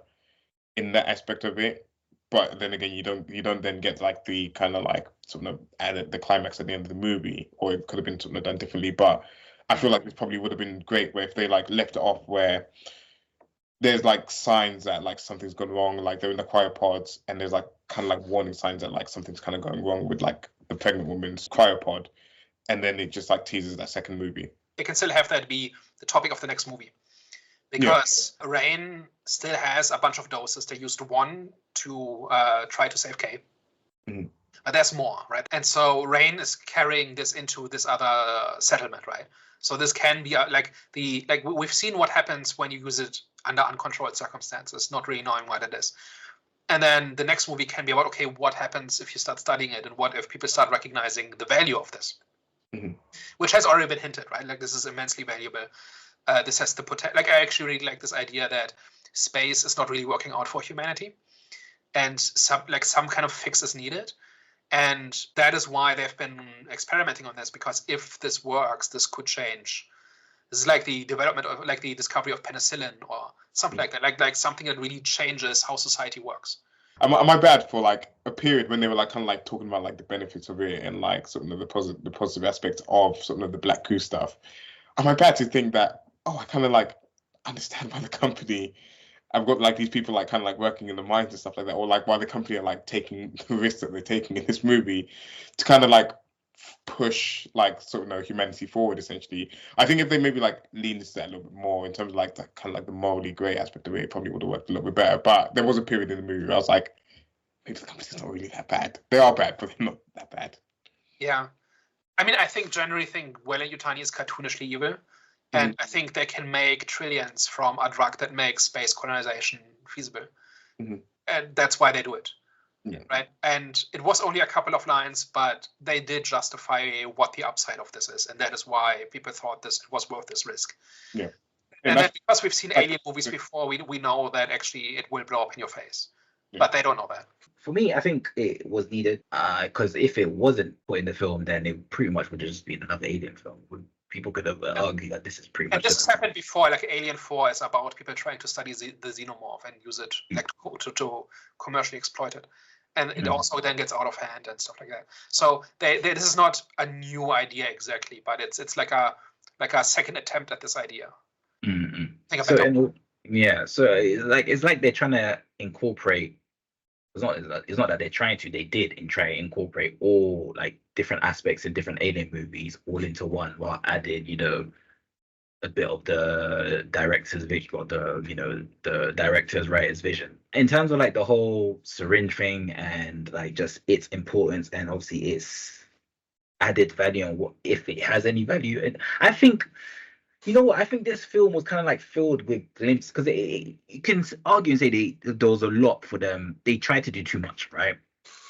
in that aspect of it. But then again, you don't then get like the kind of like sort of added the climax at the end of the movie, or it could have been sort of done differently. But I feel like this probably would have been great where if they like left it off where there's like signs that like something's gone wrong, like they're in the cryopods, and there's like kind of like warning signs that like something's kind of going wrong with like the pregnant woman's cryopod, and then it just like teases that second movie. They can still have that be the topic of the next movie, because Rain still has a bunch of doses. They used one to try to save Kay. Mm-hmm. But there's more, right? And so Rain is carrying this into this other settlement, right? So this can be we've seen what happens when you use it under uncontrolled circumstances, not really knowing what it is. And then the next movie can be about, okay, what happens if you start studying it, and what if people start recognizing the value of this, which has already been hinted, right? Like, this is immensely valuable. This has the potential. Like, I actually really like this idea that space is not really working out for humanity, and some kind of fix is needed. And that is why they've been experimenting on this, because if this works, this could change. This is like the development of, like, the discovery of penicillin or something like that, like something that really changes how society works. Am I bad for like a period when they were like kind of like talking about like the benefits of it and like sort of the positive aspects of sort of the Black Coup stuff? Am I bad to think that, oh, I kind of like understand why the company, I've got like these people like kind of like working in the mines and stuff like that, or like why the company are like taking the risks that they're taking in this movie to kind of like push like sort of humanity forward, essentially. I think if they maybe like leaned into that a little bit more in terms of like that kind of like the morally grey aspect of it, it probably would have worked a little bit better. But there was a period in the movie where I was like, maybe the company's not really that bad. They are bad, but they're not that bad. Yeah. I mean, I generally think Weyland-Yutani is cartoonishly evil. And I think they can make trillions from a drug that makes space colonization feasible. And that's why they do it. Yeah. Right. And it was only a couple of lines, but they did justify what the upside of this is. And that is why people thought this was worth this risk. Yeah. And then because we've seen alien movies before, we know that actually it will blow up in your face. Yeah. But they don't know that. For me, I think it was needed, because if it wasn't put in the film, then it pretty much would have just been another alien film. People could have argued that this is pretty much. And this has happened before. Like, Alien 4 is about people trying to study the xenomorph and use it like to commercially exploit it. And it also then gets out of hand and stuff like that. So this is not a new idea exactly, but it's like a second attempt at this idea. So it's like they're trying to incorporate. It's not that they're trying to. They did try to incorporate all like different aspects in different alien movies all into one, while adding a bit of the director's vision, or the director's writer's vision in terms of like the whole syringe thing and like just its importance and obviously its added value and what if it has any value. And I think, I think this film was kind of like filled with glimpses, because you can argue and say there was a lot for them. They tried to do too much, right?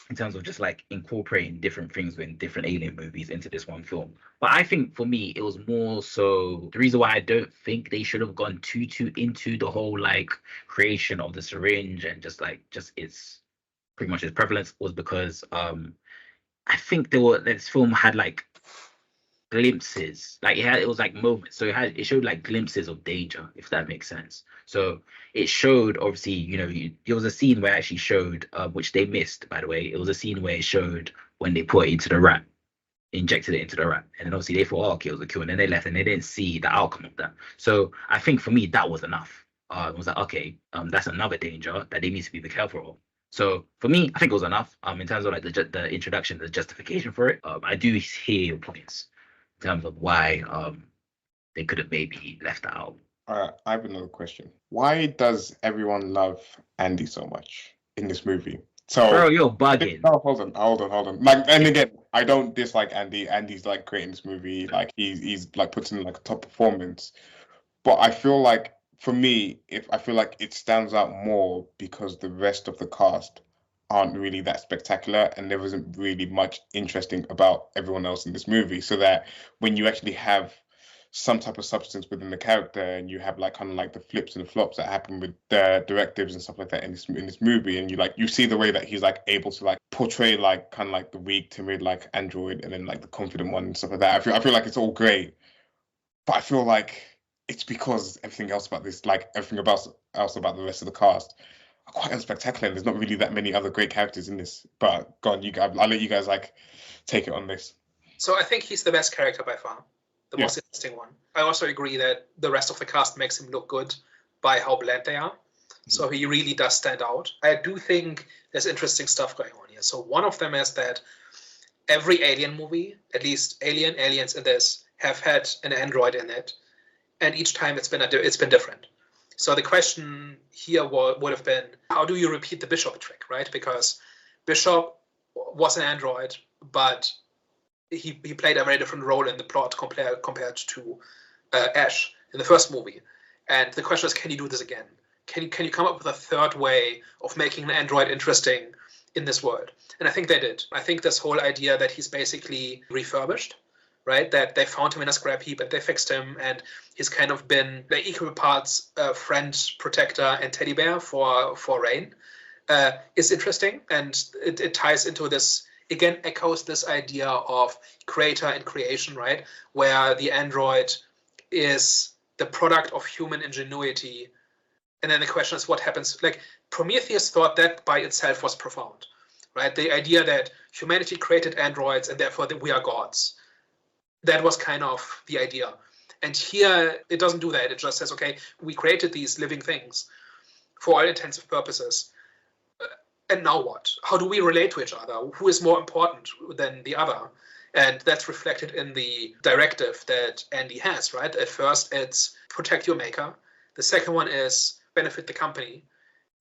In terms of just like incorporating different things in different alien movies into this one film. But I think for me, it was more so the reason why I don't think they should have gone too into the whole like creation of the syringe and just its pretty much its prevalence was because I think this film had like glimpses. Like it was like moments. So it showed like glimpses of danger, if that makes sense. So it showed, obviously, there was a scene where it actually showed, which they missed, by the way. It was a scene where it showed when they put it into the rat, injected it into the rat, and then obviously they thought, oh, okay, it was a kill, and then they left and they didn't see the outcome of that. So I think for me that was enough. It was like, okay, that's another danger that they need to be careful of. So for me, I think it was enough. In terms of like the introduction, the justification for it. I do hear your points in terms of why they could have maybe left that out. I have another question. Why does everyone love Andy so much in this movie? So, bro, you're bugging. No, hold on. Like, and again, I don't dislike Andy. Andy's like great in this movie. Like he's like puts in like a top performance. But I feel like for me, I feel like it stands out more because the rest of the cast aren't really that spectacular, and there isn't really much interesting about everyone else in this movie. So that when you actually have some type of substance within the character, and you have like kind of like the flips and the flops that happen with the directives and stuff like that in this movie, and you see the way that he's like able to like portray like kind of like the weak, timid like android, and then like the confident one and stuff like that. I feel like it's all great, but I feel like it's because everything else about this, like everything else about the rest of the cast, are quite unspectacular, and there's not really that many other great characters in this. But go on, you guys, I'll let you guys like take it on this. So I think he's the best character by far. The most interesting one. I also agree that the rest of the cast makes him look good by how bland they are. So he really does stand out. I do think there's interesting stuff going on here. So one of them is that every Alien movie, at least aliens in this, have had an android in it, and each time it's been different. So the question here would have been, how do you repeat the Bishop trick, right? Because Bishop was an android, but he played a very different role in the plot compared to Ash in the first movie. And the question is, can you do this again? Can you come up with a third way of making an android interesting in this world? And I think they did. I think this whole idea that he's basically refurbished, right? That they found him in a scrap heap and they fixed him, and he's kind of been the equal parts friend, protector, and teddy bear for Rain is interesting, and it ties into this. Again, echoes this idea of creator and creation, right? Where the android is the product of human ingenuity. And then the question is, what happens? Like, Prometheus thought that by itself was profound, right? The idea that humanity created androids and therefore that we are gods. That was kind of the idea. And here, it doesn't do that. It just says, okay, we created these living things for all intents and purposes. And now what? How do we relate to each other? Who is more important than the other? And that's reflected in the directive that Andy has, right? At first, it's protect your maker. The second one is benefit the company.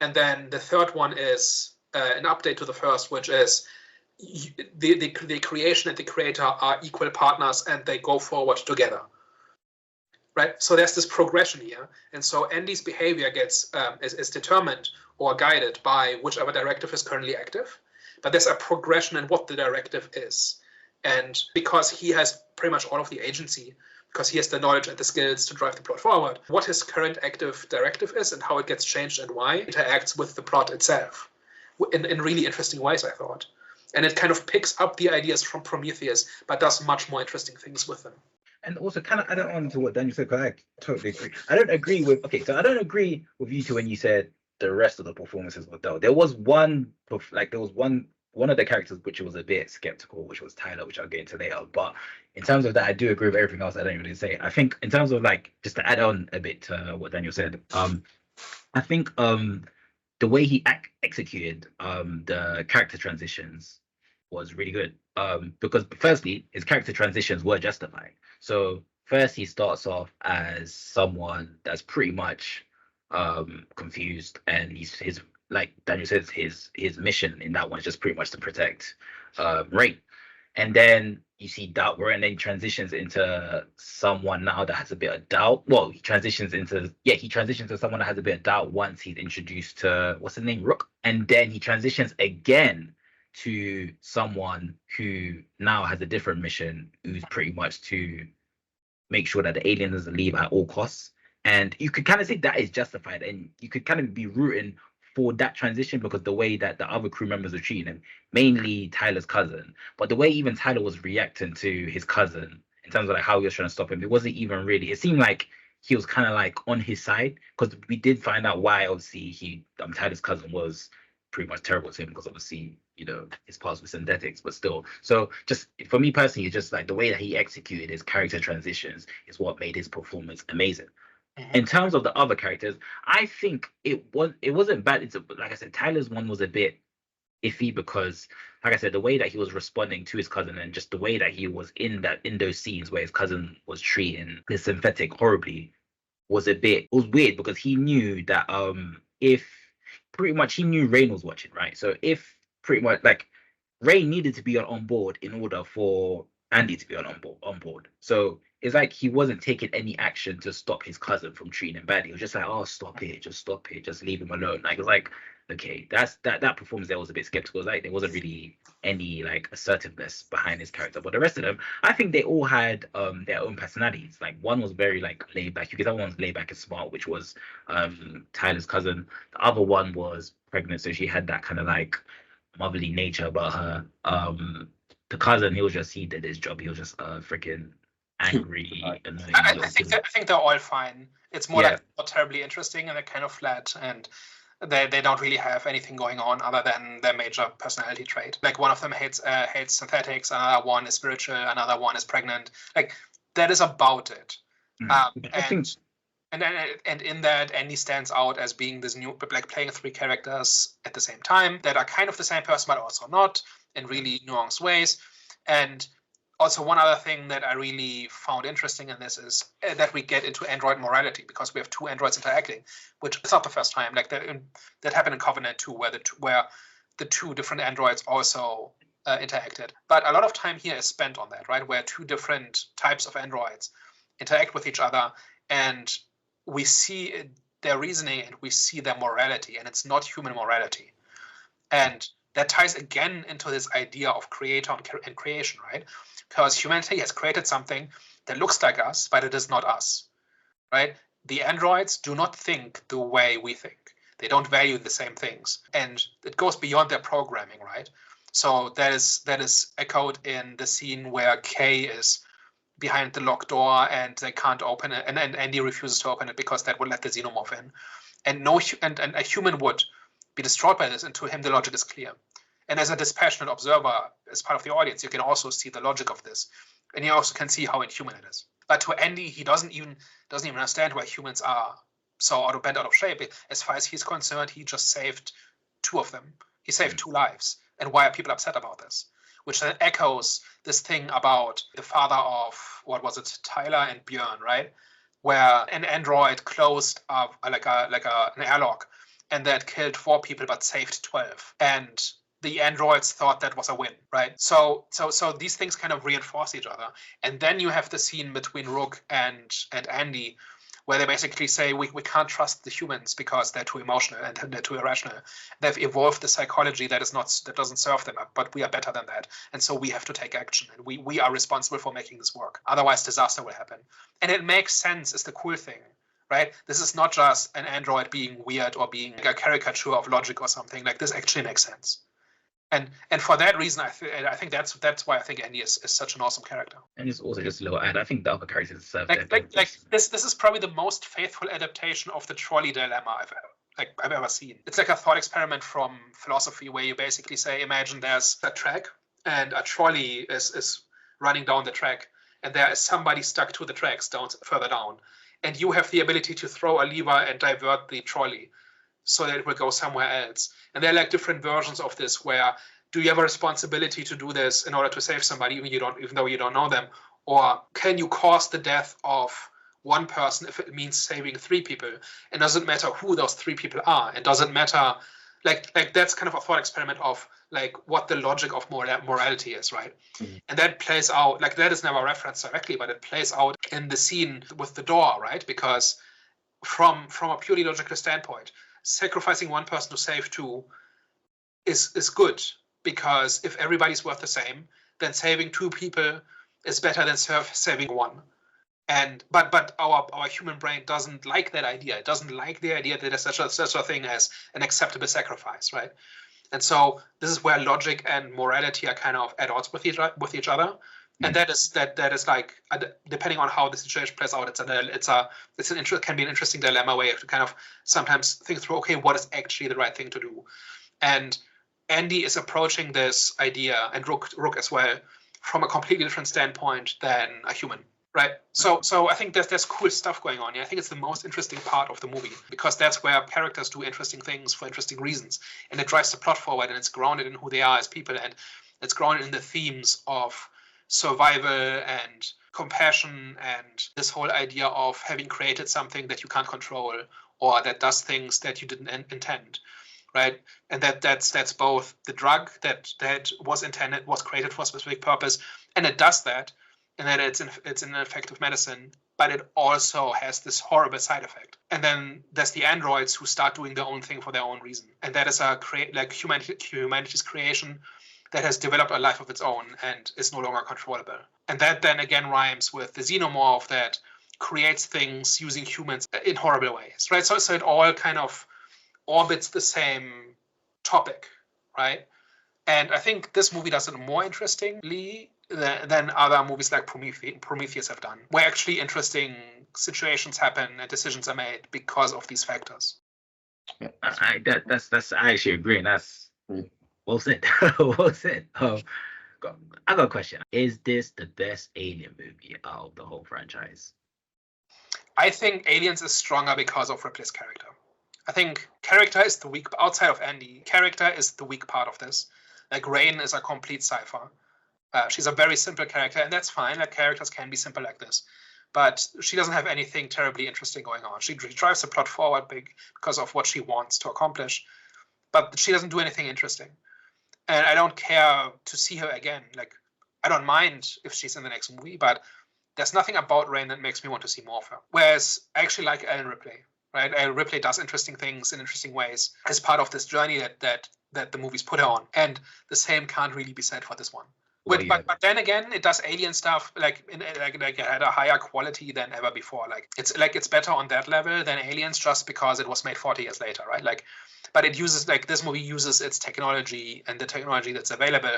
And then the third one is an update to the first, which is the creation and the creator are equal partners and they go forward together. Right? So there's this progression here. And so Andy's behavior is determined or guided by whichever directive is currently active. But there's a progression in what the directive is. And because he has pretty much all of the agency, because he has the knowledge and the skills to drive the plot forward, what his current active directive is and how it gets changed and why interacts with the plot itself in really interesting ways, I thought. And it kind of picks up the ideas from Prometheus, but does much more interesting things with them. And also, kind of add on to what Daniel said, because I totally agree. I don't agree with you two when you said the rest of the performances were dull. There was one of the characters which was a bit skeptical, which was Tyler, which I'll get into later. But in terms of that, I do agree with everything else I don't really say. I think in terms of like, just to add on a bit to what Daniel said, I think the way he executed the character transitions was really good. Because firstly, his character transitions were justified. So first, he starts off as someone that's pretty much confused, and his like Daniel says, his mission in that one is just pretty much to protect Rain. And then you see doubt, and then transitions into someone now that has a bit of doubt. Well, he transitions to someone that has a bit of doubt once he's introduced to what's his name, Rook, and then he transitions again to someone who now has a different mission, who's pretty much to make sure that the alien doesn't leave at all costs. And you could kind of say that is justified, and you could kind of be rooting for that transition because the way that the other crew members were treating him, mainly Tyler's cousin, but the way even Tyler was reacting to his cousin in terms of like how he was trying to stop him. It wasn't even really. It seemed like he was kind of like on his side, because we did find out why. Obviously, Tyler's cousin was pretty much terrible to him, because obviously, his past with synthetics, but still. So just for me personally, it's just like the way that he executed his character transitions is what made his performance amazing. In terms of the other characters, I think it wasn't bad. It's like I said, Tyler's one was a bit iffy, because like I said, the way that he was responding to his cousin, and just the way that he was in those scenes where his cousin was treating the synthetic horribly, was weird, because he knew that if pretty much he knew Rain was watching, right? So if pretty much like Rain needed to be on board in order for Andy to be on board. So it's like he wasn't taking any action to stop his cousin from treating him badly. He was just like, oh, stop it, just leave him alone. Like, it was like, okay, that performance there was a bit skeptical. Like, there wasn't really any like assertiveness behind his character. But the rest of them, I think they all had their own personalities. Like, one was very like laid back. You could tell one was laid back and smart, which was Tyler's cousin. The other one was pregnant, so she had that kind of like motherly nature about her. The cousin, he did his job. He was just freaking angry, annoying. I think they're all fine. It's more like not terribly interesting, and they're kind of flat, and they don't really have anything going on other than their major personality trait. Like, one of them hates synthetics, another one is spiritual, another one is pregnant. Like, that is about it. And in that, Andy stands out as being this new, like, playing three characters at the same time that are kind of the same person, but also not, in really nuanced ways. And also, one other thing that I really found interesting in this is that we get into android morality, because we have two androids interacting, which is not the first time. Like, that happened in Covenant 2, where the two different androids also interacted. But a lot of time here is spent on that, right? Where two different types of androids interact with each other, and we see their reasoning and we see their morality, and it's not human morality. And that ties again into this idea of creator and creation, right? Because humanity has created something that looks like us, but it is not us, right? The androids do not think the way we think. They don't value the same things. And it goes beyond their programming, right? So that is echoed in the scene where Kay is behind the locked door and they can't open it, and Andy refuses to open it because that would let the xenomorph in. And a human would be destroyed by this, and to him the logic is clear. And as a dispassionate observer, as part of the audience, you can also see the logic of this, and you also can see how inhuman it is. But to Andy, he doesn't even understand why humans are so bent out of shape. As far as he's concerned, he just saved two of them. He saved two lives. And why are people upset about this? Which then echoes this thing about the father of, what was it, Tyler and Björn, right? Where an android closed up an airlock, and that killed 4 people but saved 12. And the androids thought that was a win, right? So these things kind of reinforce each other. And then you have the scene between Rook and Andy, where they basically say we can't trust the humans because they're too emotional and they're too irrational. They've evolved the psychology that doesn't serve them, but we are better than that. And so we have to take action, and we are responsible for making this work. Otherwise, disaster will happen. And it makes sense, is the cool thing, right? This is not just an android being weird or being like a caricature of logic or something. Like, this actually makes sense. And for that reason, I think that's why I think Andy is such an awesome character. And it's also just a little add. I think the other characters serve this is probably the most faithful adaptation of the trolley dilemma I've ever seen. It's like a thought experiment from philosophy, where you basically say, imagine there's a track and a trolley is running down the track, and there is somebody stuck to the tracks further down, and you have the ability to throw a lever and divert the trolley so that it will go somewhere else. And there are like different versions of this, where do you have a responsibility to do this in order to save somebody, even though you don't know them? Or can you cause the death of one person if it means saving 3 people? And doesn't matter who those 3 people are. It doesn't matter, like that's kind of a thought experiment of like what the logic of morality is, right? Mm-hmm. And that plays out, like that is never referenced directly, but it plays out in the scene with the door, right? Because from a purely logical standpoint, sacrificing one person to save 2 is good, because if everybody's worth the same, then saving 2 people is better than saving 1. And but our human brain doesn't like that idea. It doesn't like the idea that there's such a thing as an acceptable sacrifice, right? And so this is where logic and morality are kind of at odds with each other. And that is like, depending on how the situation plays out, can be an interesting dilemma where you have to kind of sometimes think through, okay, what is actually the right thing to do? And Andy is approaching this idea, and Rook as well, from a completely different standpoint than a human, right? So I think there's cool stuff going on. I think it's the most interesting part of the movie, because that's where characters do interesting things for interesting reasons, and it drives the plot forward, and it's grounded in who they are as people, and it's grounded in the themes of survival and compassion and this whole idea of having created something that you can't control or that does things that you didn't intend, right? And that's both the drug that was created for a specific purpose, and it does that, and that it's an effective medicine, but it also has this horrible side effect. And then there's the androids who start doing their own thing for their own reason, and that is humanity's creation that has developed a life of its own and is no longer controllable. And that then again rhymes with the xenomorph that creates things using humans in horrible ways, right? So it all kind of orbits the same topic, right? And I think this movie does it more interestingly than other movies like Prometheus have done, where actually interesting situations happen and decisions are made because of these factors. I actually agree, and that's well said. Well said. I got a question. Is this the best Alien movie out of the whole franchise? I think Aliens is stronger because of Ripley's character. I think character is the weak, outside of Andy, character is the weak part of this. Like, Rain is a complete cipher. She's a very simple character, and that's fine. Like, characters can be simple like this. But she doesn't have anything terribly interesting going on. She drives the plot forward big because of what she wants to accomplish. But she doesn't do anything interesting. And I don't care to see her again. Like, I don't mind if she's in the next movie, but there's nothing about Rain that makes me want to see more of her. Whereas I actually like Ellen Ripley, right? Ellen Ripley does interesting things in interesting ways as part of this journey that the movies put her on. And the same can't really be said for this one. But then again, it does alien stuff like at a higher quality than ever before. It's better on that level than Aliens, just because it was made 40 years later, right? But it uses, this movie uses its technology and the technology that's available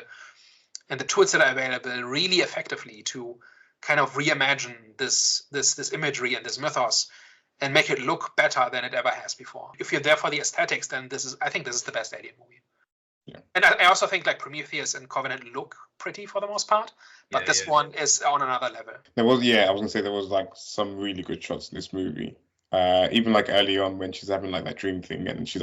and the tools that are available really effectively to kind of reimagine this imagery and this mythos and make it look better than it ever has before. If you're there for the aesthetics, then I think this is the best Alien movie. Yeah. And I also think Prometheus and Covenant look pretty for the most part, but this one is on another level. I was gonna say there was some really good shots in this movie. Even early on when she's having that dream thing and she's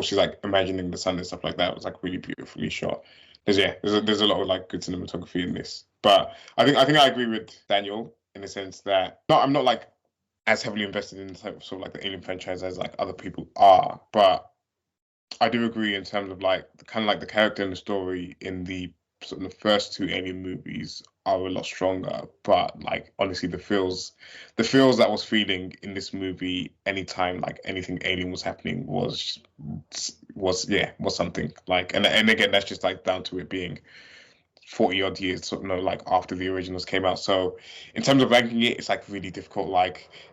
she's imagining the sun and stuff like that, it was really beautifully shot. There's a lot of good cinematography in this. But I think I agree with Daniel in the sense that I'm not as heavily invested in the Alien franchise as other people are, but I do agree in terms of the character and the story in the first two Alien movies are a lot stronger. But honestly, the feels that I was feeling in this movie anytime anything alien was happening was something. And again, that's just down to it being 40 odd years after the originals came out. So in terms of ranking it, it's really difficult.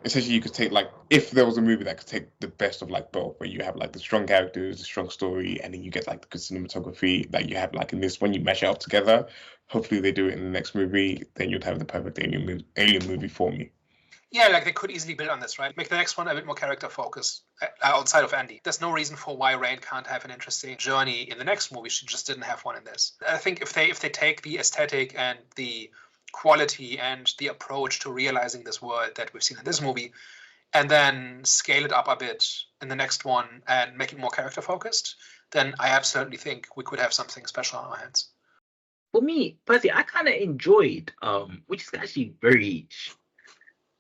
Essentially you could take if there was a movie that could take the best of both, where you have the strong characters, the strong story, and then you get the good cinematography that you have in this one, you mash it all together. Hopefully they do it in the next movie, then you'd have the perfect alien movie for me. Yeah, they could easily build on this, right? Make the next one a bit more character focused outside of Andy. There's no reason for why Rain can't have an interesting journey in the next movie. She just didn't have one in this. I think if they take the aesthetic and the quality and the approach to realizing this world that we've seen in this movie, and then scale it up a bit in the next one and make it more character focused, then I absolutely think we could have something special on our hands. For me, personally, I kind of enjoyed, which is actually very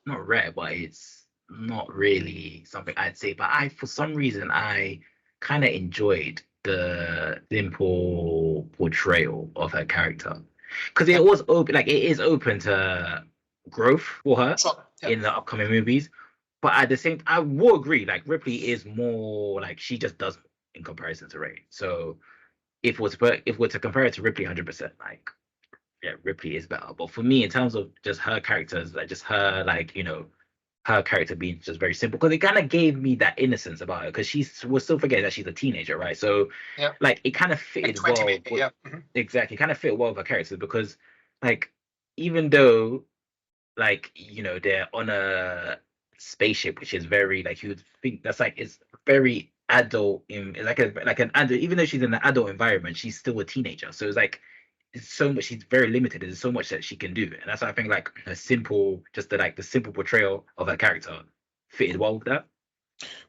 not rare, but it's not really something I'd say. But for some reason, I kind of enjoyed the simple portrayal of her character, because it was open, it is open to growth for her in the upcoming movies. But at the same, I will agree, Ripley is more she just doesn't in comparison to Ray. So if we're to compare it to Ripley 100%, Ripley is better. But for me, in terms of just her characters, just her, her character being just very simple, because it kind of gave me that innocence about her, because we're still forgetting that she's a teenager, right? So, it kind of fitted well. Maybe, Exactly, kind of fit well with her character, because, even though, like, they're on a spaceship, which is very, like, you would think that's like, it's very adult it's like an adult, even though she's in an adult environment, she's still a teenager. So it's like, it's so much, she's very limited. There's so much that she can do. And that's why I think like the simple portrayal of her character fitted well with that.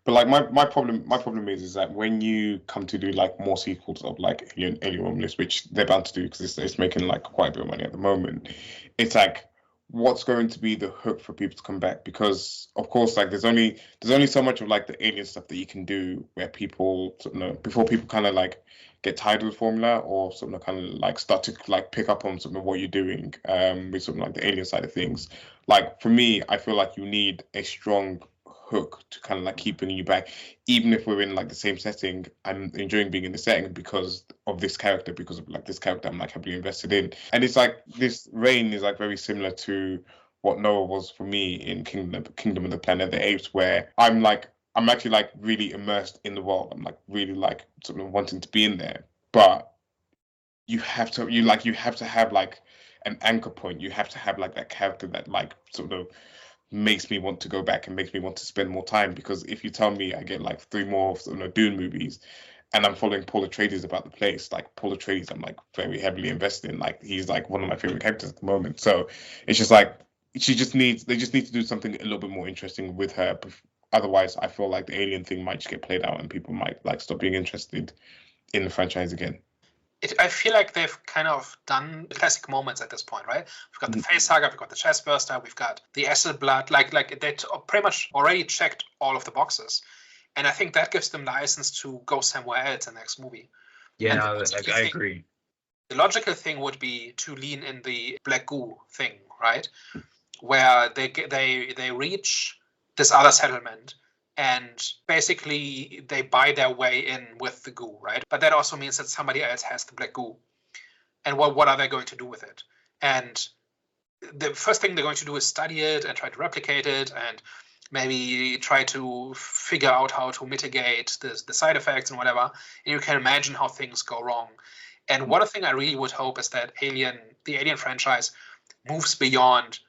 But like my problem is that when you come to do like more sequels of like Alien Romulus, which they're bound to do because it's making like quite a bit of money at the moment, it's like, what's going to be the hook for people to come back? Because of course, like there's only so much of like the alien stuff that you can do where people before people kind of like get tired of the formula or something, kind of like start to like pick up on something of what you're doing with something like the alien side of things. Like for me, I feel like you need a strong hook to kind of like keep bringing you back, even if we're in like the same setting. I'm enjoying being in the setting because of this character, I'm like heavily invested in. And it's like this reign is like very similar to what Noah was for me in Kingdom of the Planet of the Apes, where I'm actually like really immersed in the world. I'm like really like sort of wanting to be in there, but you have to have like an anchor point. You have to have like that character that like sort of makes me want to go back and makes me want to spend more time. Because if you tell me I get like 3 more Dune movies and I'm following Paul Atreides about the place, like Paul Atreides I'm like very heavily invested in, like he's like one of my favorite characters at the moment. So it's just like they just need to do something a little bit more interesting with her. Otherwise I feel like the alien thing might just get played out and people might like stop being interested in the franchise again. I feel like they've kind of done classic moments at this point, right? We've got the face hugger, we've got the chest burster, we've got the acid blood. Like they pretty much already checked all of the boxes, and I think that gives them license to go somewhere else in the next movie. Yeah, I agree. The logical thing would be to lean in the black goo thing, right? Where they reach this other settlement. And basically, they buy their way in with the goo, right? But that also means that somebody else has the black goo. And what are they going to do with it? And the first thing they're going to do is study it and try to replicate it and maybe try to figure out how to mitigate the side effects and whatever. And you can imagine how things go wrong. And one thing I really would hope is that the Alien franchise moves beyond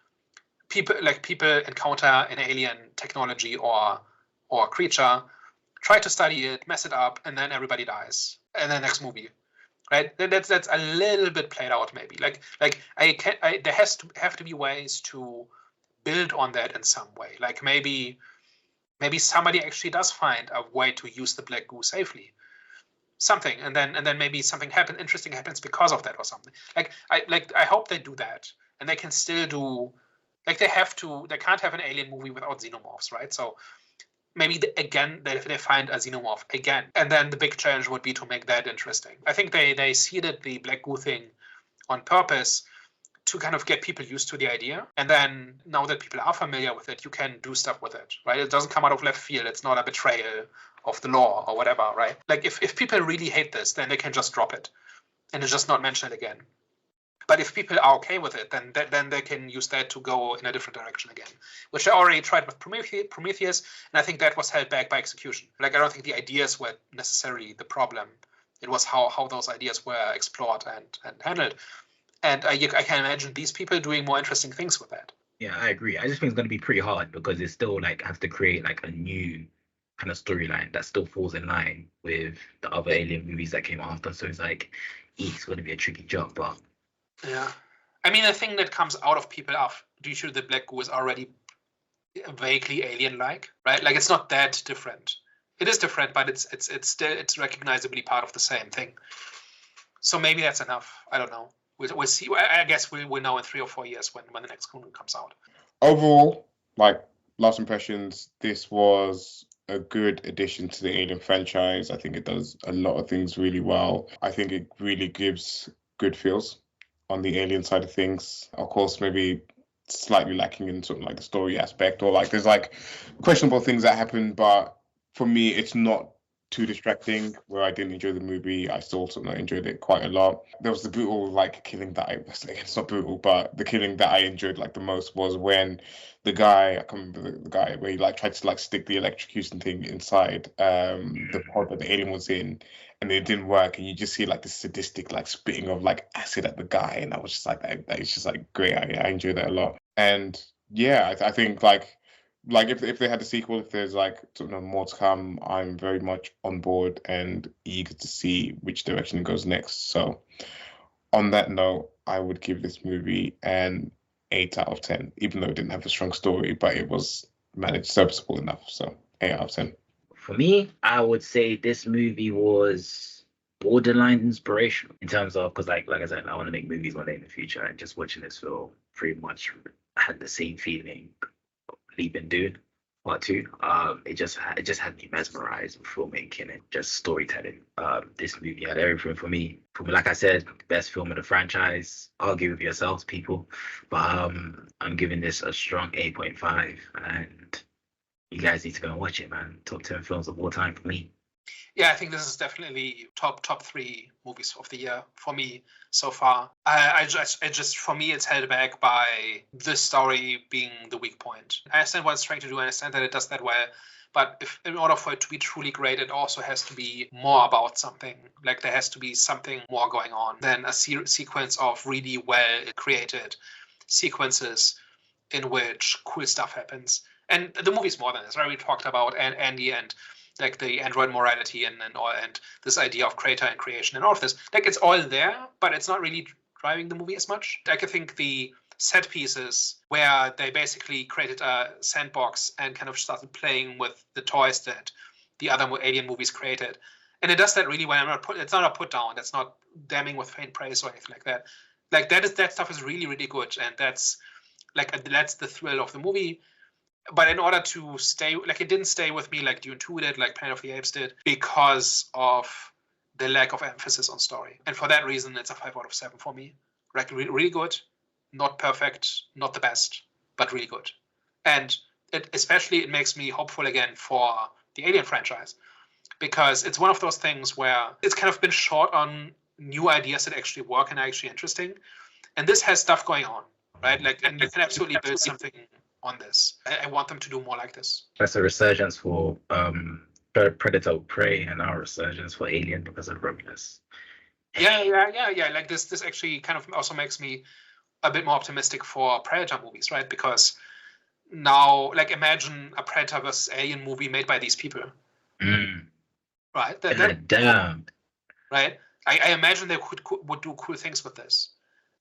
people encounter an alien technology or creature, try to study it, mess it up, and then everybody dies. And then next movie, right? That's a little bit played out, maybe. There have to be ways to build on that in some way. Like maybe somebody actually does find a way to use the black goo safely. Something, and then maybe something interesting happens because of that or something. I hope they do that, and they can still do. They can't have an alien movie without xenomorphs, right? So maybe they find a xenomorph again, and then the big challenge would be to make that interesting. I think they seeded the black goo thing on purpose to kind of get people used to the idea, and then now that people are familiar with it, you can do stuff with it, right? It doesn't come out of left field. It's not a betrayal of the law or whatever, right? Like if people really hate this, then they can just drop it and just not mention it again. But if people are okay with it, then they can use that to go in a different direction again, which I already tried with Prometheus, and I think that was held back by execution. Like I don't think the ideas were necessarily the problem. It was how those ideas were explored and handled. And I can imagine these people doing more interesting things with that. Yeah, I agree. I just think it's going to be pretty hard because it still like has to create like a new kind of storyline that still falls in line with the other Alien movies that came after. So it's like, it's going to be a tricky job, but. Yeah, I mean the thing that comes out of people due to the black goo is already vaguely alien-like, right? Like it's not that different. It is different, but it's still recognizably part of the same thing. So maybe that's enough. I don't know. We'll see. I guess we'll know in 3 or 4 years when the next movie comes out. Overall, like last impressions, this was a good addition to the Alien franchise. I think it does a lot of things really well. I think it really gives good feels on the alien side of things. Of course, maybe slightly lacking in sort of like the story aspect, or like there's like questionable things that happen, but for me it's not too distracting, where I didn't enjoy the movie. I still also not enjoyed it quite a lot. There was the brutal killing that it's not brutal, but the killing that I enjoyed the most was when the guy, I can't remember the guy, where he tried to stick the electrocution thing inside the pod that the alien was in, and it didn't work, and you just see this sadistic spitting of acid at the guy, and I was just that is just great. I enjoyed that a lot. And yeah, I think if they had a sequel, if there's more to come, I'm very much on board and eager to see which direction it goes next. So on that note, I would give this movie an 8 out of 10, even though it didn't have a strong story, but it was managed serviceable enough. So 8 out of 10. For me, I would say this movie was borderline inspirational in terms of, because like I said, I want to make movies one day in the future, and just watching this film pretty much had the same feeling Leap Dune Part 2. It just had me mesmerized with filmmaking and just storytelling. This movie had everything for me. Like I said, best film of the franchise. Argue with yourselves, people. But I'm giving this a strong 8.5, and you guys need to go and watch it, man. Top 10 films of all time for me. Yeah, I think this is definitely top 3 movies of the year for me so far. I just for me, it's held back by the story being the weak point. I understand what it's trying to do. I understand that it does that well. But in order for it to be truly great, it also has to be more about something. There has to be something more going on than a sequence of really well created sequences in which cool stuff happens. And the movie's more than this, right? We talked about Andy and the android morality and this idea of creator and creation and all of this. It's all there, but it's not really driving the movie as much. I think the set pieces where they basically created a sandbox and kind of started playing with the toys that the other Alien movies created. And it does that really well. It's not a put down. That's not damning with faint praise or anything like that. That stuff is really, really good. And that's the thrill of the movie. But in order to stay, it didn't stay with me like Dune 2 did, like Planet of the Apes did, because of the lack of emphasis on story. And for that reason, it's a 5 out of 7 for me. Really good, not perfect, not the best, but really good. And it makes me hopeful again for the Alien franchise, because it's one of those things where it's kind of been short on new ideas that actually work and are actually interesting. And this has stuff going on, right? And you can absolutely build something on this. I want them to do more like this. That's a resurgence for Predator Prey, and our resurgence for Alien because of Romulus. Yeah. This actually kind of also makes me a bit more optimistic for Predator movies, right? Because now, imagine a Predator versus Alien movie made by these people. Right? Damn. Right? I imagine they would do cool things with this.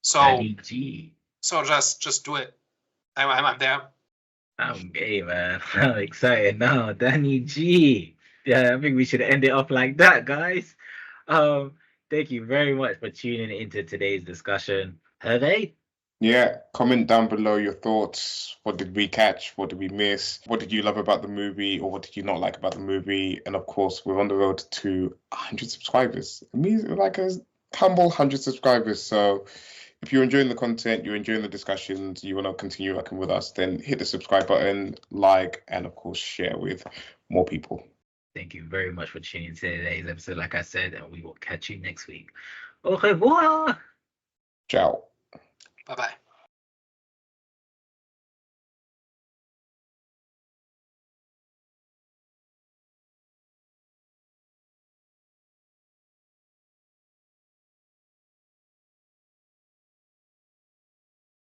So just do it. I'm there. I'm gay, man. I'm excited now. Danny G. Yeah, I think we should end it off like that, guys. Thank you very much for tuning into today's discussion. Fede? Yeah, comment down below your thoughts. What did we catch? What did we miss? What did you love about the movie, or what did you not like about the movie? And of course, we're on the road to 100 subscribers. It means a humble 100 subscribers. So if you're enjoying the content, you're enjoying the discussions, you want to continue rocking with us, then hit the subscribe button, like, and of course, share with more people. Thank you very much for tuning into today's episode, like I said, and we will catch you next week. Au revoir. Ciao. Bye-bye.